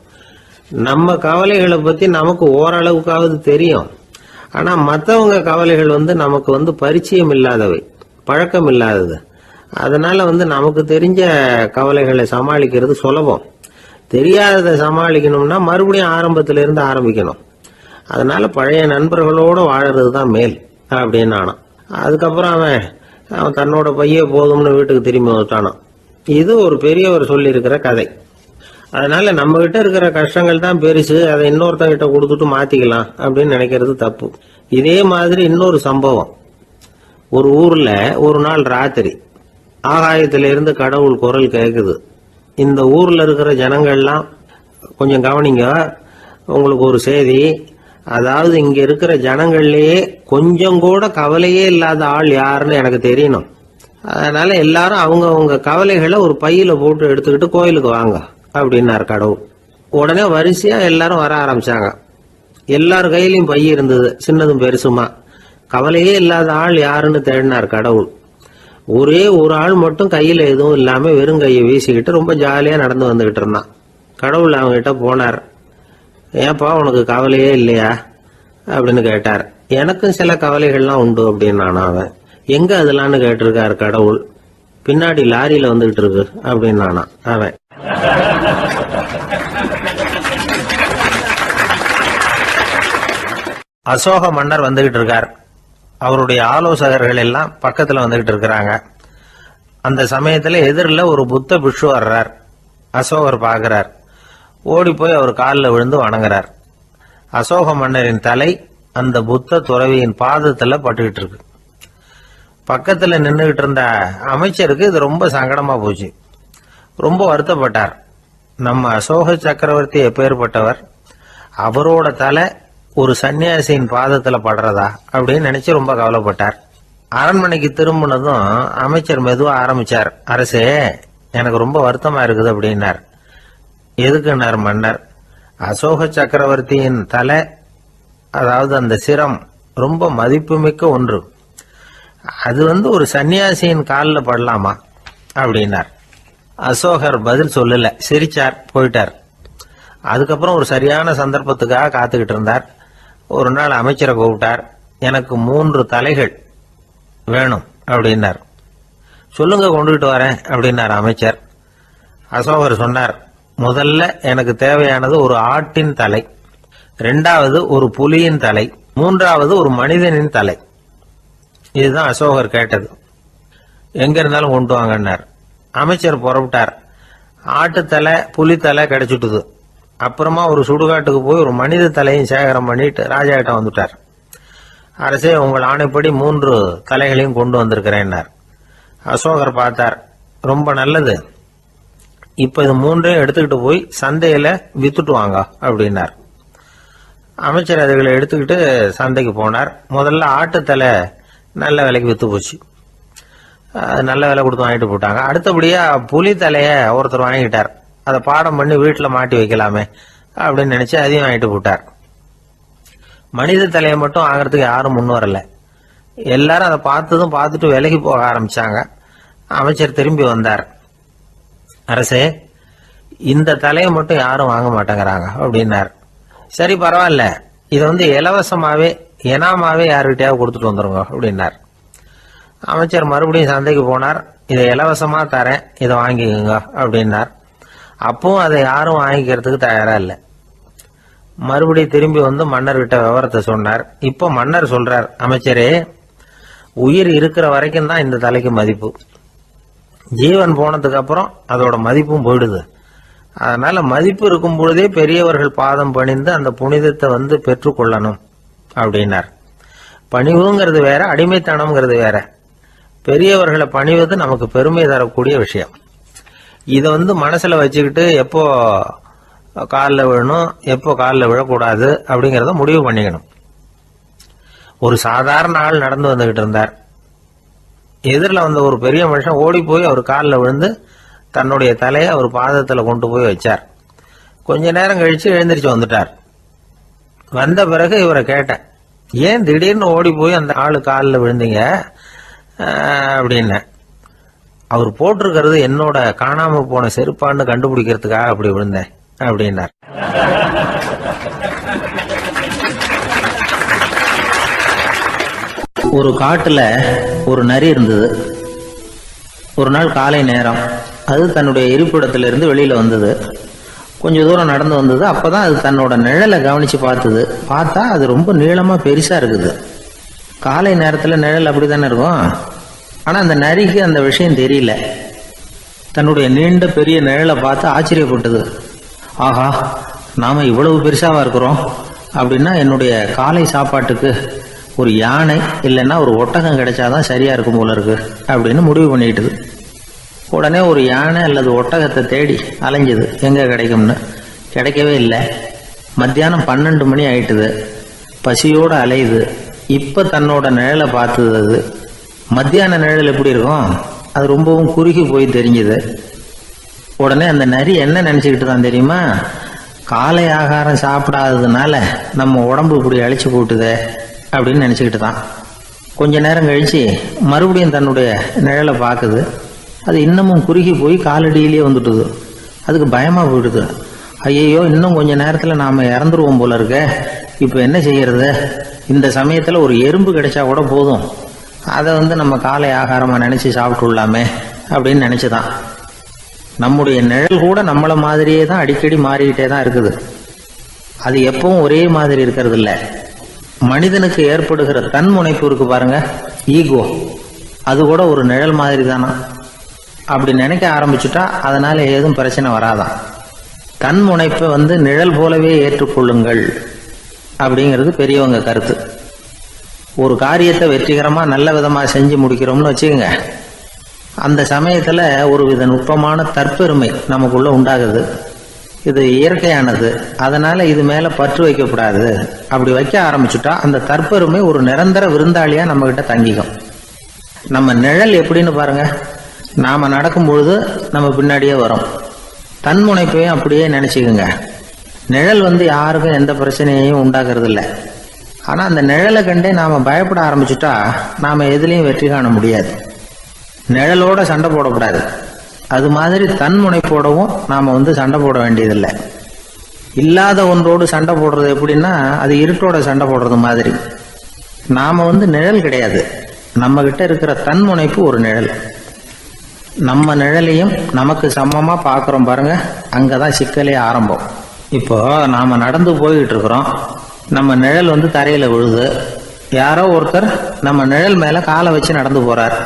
நம்ம கவலைகளை பத்தி நமக்கு ஓரளவுக்காவது தெரியும், ஆனா மற்றவங்க கவலைகள் நமக்கு பரிச்சயம் இல்லாதவை, பழக்கம் இல்லாதது. அதனால நமக்கு தெரிஞ்ச கவலைகளை சமாளிக்கிறது சுலபம். தெரியாததை சமாளிக்கணும்னா மறுபடியும் ஆரம்பத்தில இருந்து ஆரம்பிக்கணும். அதனால பழைய நண்பர்களோட வாழறது தான் மேல் அப்படின்னு ஆனான். அதுக்கப்புறம் அவன் தன்னோட பைய போதும்னு வீட்டுக்கு திரும்பி வந்துட்டானான். இது ஒரு பெரியவர் சொல்லி இருக்கிற கதை. அதனால நம்ம கிட்ட இருக்கிற கஷ்டங்கள் தான் பெருசு, அதை இன்னொருத்தங்கிட்ட கொடுத்துட்டு மாத்திக்கலாம் அப்படின்னு நினைக்கிறது தப்பு. இதே மாதிரி இன்னொரு சம்பவம். ஒரு ஊர்ல ஒரு நாள் ராத்திரி ஆகாயத்திலிருந்து கடவுள் குரல் கேக்குது. இந்த ஊர்ல இருக்கிற ஜனங்கள்லாம் கொஞ்சம் கவனிங்க, உங்களுக்கு ஒரு செய்தி. அதாவது இங்க இருக்கிற ஜனங்கள்லயே கொஞ்சம் கூட கவலையே இல்லாத ஆள் யாருன்னு எனக்கு தெரியணும். அதனால எல்லாரும் அவங்கவுங்க கவலைகளை ஒரு பையில போட்டு எடுத்துக்கிட்டு கோயிலுக்கு வாங்க அப்படின்னாரு கடவுள். உடனே வரிசையா எல்லாரும் வர ஆரம்பிச்சாங்க. எல்லார் கையிலயும் பை இருந்தது, சின்னதும் பெருசுமா. கவலையே இல்லாத ஆள் யாருன்னு தேடினார் கடவுள். ஒரே ஒரு ஆள் மட்டும் கையில எதுவும் இல்லாம வெறும் கையை வீசிக்கிட்டு ரொம்ப ஜாலியா நடந்து வந்துகிட்டு இருந்தான். கடவுள் அவங்ககிட்ட போனார். ஏப்பா உனக்கு கவலையே இல்லையா அப்படின்னு கேட்டார். எனக்கும் சில கவலைகள்லாம் உண்டு அப்படின்னு அவன். எங்க அதெல்லாம்னு கேட்டிருக்காரு கடவுள். பின்னாடி லாரியில வந்துகிட்டு இருக்கு அப்படின்னு அவன். அசோக மன்னர் வந்துகிட்டு இருக்கார். அவருடைய ஆலோசகர்கள் எல்லாம் பக்கத்துல வந்துகிட்டு இருக்கிறாங்க. அந்த சமயத்துல எதிரில் ஒரு புத்த பிக்ஷு வர்றார். அசோகர் பார்க்கிறார். ஓடி போய் அவர் காலில் விழுந்து வணங்குறார். அசோக மன்னரின் தலை அந்த புத்த துறவியின் பாதத்துல பட்டுக்கிட்டு இருக்கு. பக்கத்துல நின்றுகிட்டு இருந்த அமைச்சருக்கு இது ரொம்ப சங்கடமா போச்சு. ரொம்ப வருத்தப்பட்டார். நம்ம அசோக சக்கரவர்த்தி எப்பேற்பட்டவர், அவரோட தலை ஒரு சன்னியாசியின் பாதத்துல படுறதா அப்படின்னு நினைச்சு ரொம்ப கவலைப்பட்டார். அரண்மனைக்கு திரும்பினதும் அமைச்சர் மெதுவா ஆரம்பிச்சார். அரசே, எனக்கு ரொம்ப வருத்தமா இருக்குது அப்படின்னார். எதுக்குன்னார் மன்னர். அசோக சக்கரவர்த்தியின் தலை, அதாவது அந்த சிரம், ரொம்ப மதிப்புமிக்க ஒன்று. அது ஒரு சன்னியாசியின் காலில் படலாமா அப்படின்னார். அசோகர் பதில் சொல்லல, சிரிச்சார், போயிட்டார். அதுக்கப்புறம் ஒரு சரியான சந்தர்ப்பத்துக்காக காத்துக்கிட்டு இருந்தார். ஒரு நாள் அமைச்சரை கூப்பிட்டார். எனக்கு 3 தலைகள் வேணும் அப்படின்னார். சொல்லுங்க, கொண்டுகிட்டு வரேன் அப்படின்னார் அமைச்சர். அசோகர் சொன்னார், முதல்ல எனக்கு தேவையானது ஒரு ஆட்டின் தலை, 2வது ஒரு புலியின் தலை, 3வது ஒரு மனிதனின் தலை. இதுதான் அசோகர் கேட்டது. எங்க இருந்தாலும் கொண்டு வாங்கன்னார். அமைச்சர் புறப்பட்டார். ஆட்டுத்தலை, புலித்தலை கிடைச்சிட்டுது. அப்புறமா ஒரு சுடுகாட்டுக்கு போய் ஒரு மனித தலையும் சேகரம் பண்ணிட்டு ராஜா கிட்ட வந்துட்டார். அரசே, உங்கள் ஆணைப்படி 3 தலைகளையும் கொண்டு வந்திருக்கிறேன்னார். அசோகர் பார்த்தார். ரொம்ப நல்லது, இப்ப இது 3ஐயும் எடுத்துக்கிட்டு போய் சந்தையில வித்துட்டு வாங்க அப்படின்னார். அமைச்சர் அதுகளை எடுத்துக்கிட்டு சந்தைக்கு போனார். முதல்ல ஆட்டுத்தலை நல்ல விலைக்கு வித்து போச்சு. நல்ல விலை கொடுத்து வாங்கிட்டு போட்டாங்க. அடுத்தபடியா புலி தலைய ஒருத்தர் வாங்கிட்டார். அதை பாடம் பண்ணி வீட்டில் மாட்டி வைக்கலாமே அப்படின்னு நினைச்சு அதையும் வாங்கிட்டு போட்டார். மனித தலையை மட்டும் வாங்கறதுக்கு யாரும் முன் வரல. எல்லாரும் அதை பார்த்துட்டு விலைக்கு போக ஆரம்பிச்சாங்க. அமைச்சர் திரும்பி வந்தார். அரசே, இந்த தலையை மட்டும் யாரும் வாங்க மாட்டேங்கிறாங்க அப்படின்னார். சரி, பரவாயில்ல, இதை இலவசமாவே எனாமாவே யாருக்கிட்டையாவது கொடுத்துட்டு வந்துருங்க அப்படின்னார். அமைச்சர் மறுபடியும் சந்தைக்கு போனார். இதை இலவசமா தரேன், இதை வாங்கிக்கோங்க அப்படின்னார். அப்பவும் அதை யாரும் வாங்கிக்கிறதுக்கு தயாரா இல்லை. மறுபடியும் திரும்பி மன்னர்கிட்ட விவரத்தை சொன்னார். இப்போ மன்னர் சொல்றார், அமைச்சரே, உயிர் இருக்கிற வரைக்கும் தான் இந்த தலைக்கு மதிப்பு. ஜீவன் போனதுக்கு அப்புறம் அதோட மதிப்பும் போயிடுது. அதனால மதிப்பு இருக்கும் பொழுதே பெரியவர்கள் பாதம் பணிந்து அந்த புனிதத்தை பெற்றுக்கொள்ளணும் அப்படின்னார். பணிவுங்கிறது வேற, அடிமைத்தனம்ங்கிறது வேற. பெரியவர்களை பணிவது நமக்கு பெருமை தரக்கூடிய விஷயம். இதை மனசுல வச்சுக்கிட்டு எப்போ காலில் விழணும், எப்போ காலில் விழக்கூடாது அப்படிங்கிறத முடிவு பண்ணிக்கணும். ஒரு சாதாரண ஆள் நடந்து வந்துகிட்டு இருந்தார். எதிரில் வந்த ஒரு பெரிய மனுஷன் ஓடி போய் அவர் காலில் விழுந்து தன்னுடைய தலையை அவர் பாதத்தில் கொண்டு போய் வச்சார். கொஞ்ச நேரம் கழிச்சு எழுந்திரிச்சு வந்துட்டார். வந்த பிறகு இவரை கேட்டேன், ஏன் திடீர்னு ஓடி போய் அந்த ஆளு காலில் விழுந்தீங்க அப்படின்னு. அவர் போட்டிருக்கிறது என்னோட காணாம போன செருப்பான்னு கண்டுபிடிக்கிறதுக்காக அப்படி விழுந்தேன் அப்படின்னார். ஒரு காட்டுல ஒரு நரி இருந்தது. ஒரு நாள் காலை நேரம் அது தன்னுடைய இருப்பிடத்திலிருந்து வெளியில வந்தது. கொஞ்ச தூரம் நடந்து வந்தது. அப்பதான் அது தன்னோட நிழலை கவனிச்சு பார்த்தா அது ரொம்ப நீளமா பெருசா இருக்குது. காலை நேரத்துல நிழல் அப்படித்தானே இருக்கும். ஆனா அந்த நரிக்கு அந்த விஷயம் தெரியல. தன்னுடைய நீண்ட பெரிய நிழலை பார்த்து ஆச்சரியப்பட்டது. ஆஹா, நாம இவ்வளவு பெருசாவா இருக்கிறோம் அப்படின்னா என்னுடைய காலை சாப்பாட்டுக்கு ஒரு யானை இல்லைன்னா ஒரு ஒட்டகம் கிடைச்சாதான் சரியா இருக்கும் போல இருக்கு அப்படின்னு முடிவு பண்ணிட்டுது. உடனே ஒரு யானை அல்லது ஒட்டகத்தை தேடி அலைஞ்சது, எங்க கிடைக்கும்னு. கிடைக்கவே இல்லை. மத்தியானம் 12 மணி ஆயிட்டுது. பசியோட அலையுது. இப்ப தன்னோட நிழலை பார்த்தது. அது மத்தியான நிழல் எப்படி இருக்கும், அது ரொம்பவும் குறுகி போய் தெரிஞ்சுது. உடனே அந்த நரி என்ன நினைச்சுக்கிட்டு தான் தெரியுமா, காலை ஆகாரம் சாப்பிடாததுனால நம்ம உடம்பு இப்படி அழிச்சு போட்டுதே அப்படின்னு நினைச்சுக்கிட்டு தான். கொஞ்ச நேரம் கழிச்சு மறுபடியும் தன்னுடைய நிழலை பார்க்குது. அது இன்னமும் குறுகி போய் காலடியிலேயே வந்துட்டுது. அதுக்கு பயமா போயிடுது. ஐயோ இன்னும் கொஞ்ச நேரத்தில் நாம் இறந்துருவோம் போல இருக்க, இப்போ என்ன செய்யறது? இந்த சமயத்தில் ஒரு எறும்பு கிடைச்சா கூட போதும், அதை நம்ம காலை ஆகாரமாக நினச்சி சாப்பிட்டுள்ளாமே அப்படின்னு நினச்சிதான். நம்முடைய நிழல் கூட நம்மளை மாதிரியே தான் அடிக்கடி மாறிக்கிட்டே தான் இருக்குது. அது எப்பவும் ஒரே மாதிரி இருக்கிறது இல்லை. மனிதனுக்கு ஏற்படுகிற தன்முனைப்பு இருக்கு பாருங்க, ஈகோ, அது கூட ஒரு நிழல் மாதிரி தானா. அப்படி நினைக்க ஆரம்பிச்சுட்டா அதனால ஏதும் பிரச்சனை வராதான். தன்முனைப்பை நிழல் போலவே ஏற்றுக்கொள்ளுங்கள் அப்படிங்கிறது பெரியவங்க கருத்து. ஒரு காரியத்தை வெற்றிகரமாக நல்ல விதமாக செஞ்சு முடிக்கிறோம்னு வச்சுக்கோங்க, அந்த சமயத்தில் ஒரு வித நுட்பமான தற்பெருமை நமக்குள்ள உண்டாகுது. இது இயற்கையானது, அதனால இது மேலே பற்று வைக்கக்கூடாது. அப்படி வைக்க ஆரம்பிச்சுட்டா அந்த தற்பெருமை ஒரு நிரந்தர விருந்தாளியாக நம்மகிட்ட தங்கிக்கும். நம்ம நிழல் எப்படின்னு பாருங்க, நாம் நடக்கும் பொழுது நம்ம பின்னாடியே வரும். தன்முனைப்பையும் அப்படியே நினச்சிக்கோங்க. நிழல் யாருக்கும் எந்த பிரச்சனையையும் உண்டாக்குறது இல்லை. ஆனால் அந்த நிழலை கண்டே நாம் பயப்பட ஆரம்பிச்சுட்டா நாம் எதுலேயும் வெற்றி காண முடியாது. நிழலோட சண்டை போடக்கூடாது. அது மாதிரி தன்முனைப்போடவும் நாம் சண்டை போட வேண்டியதில்லை. இல்லாத ஒன்றோடு சண்டை போடுறது எப்படின்னா, அது இருட்டோட சண்டை போடுறது மாதிரி. நாம் நிழல் கிடையாது, நம்ம கிட்ட இருக்கிற தன்முனைப்பு ஒரு நிழல். நம்ம நிழலையும் நமக்கு சமமாக பார்க்குறோம் பாருங்க, அங்கே தான் சிக்கலே ஆரம்பம். இப்போ நாம் நடந்து போய்கிட்டு இருக்கிறோம், நம்ம நிழல் தரையில் விழுது. யாரோ ஒருத்தர் நம்ம நிழல் மேலே காலை வச்சு நடந்து போகிறார்.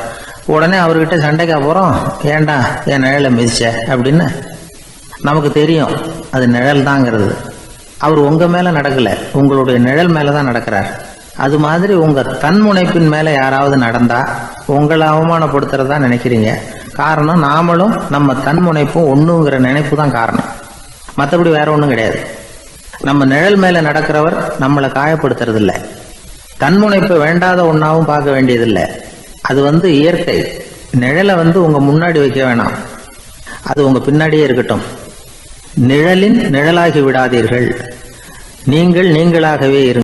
உடனே அவர்கிட்ட சண்டைக்கா போகிறோம், ஏண்டா என் நிழலை மிதிச்ச அப்படின்னு. நமக்கு தெரியும் அது நிழல் தாங்கிறது. அவர் உங்கள் மேலே நடக்கலை, உங்களுடைய நிழல் மேலே தான் நடக்கிறார். அது மாதிரி உங்கள் தன்முனைப்பின் மேலே யாராவது நடந்தால் உங்களை அவமானப்படுத்துறதா நினைக்கிறீங்க. காரணம், நாமளும் நம்ம தன்முனைப்பும் ஒன்றுங்கிற நினைப்பு தான் காரணம், மற்றபடி வேற ஒன்றும் கிடையாது. நம்ம நிழல் மேலே நடக்கிறவர் நம்மளை காயப்படுத்துறதில்லை. தன்முனைப்பை வேண்டாத ஒன்றாவும் பார்க்க வேண்டியதில்லை. அது இயற்கை. நிழலை உங்கள் முன்னாடி வைக்க வேணாம், அது உங்கள் பின்னாடியே இருக்கட்டும். நிழலின் நிழலாகி விடாதீர்கள், நீங்கள் நீங்களாகவே இருங்கள்.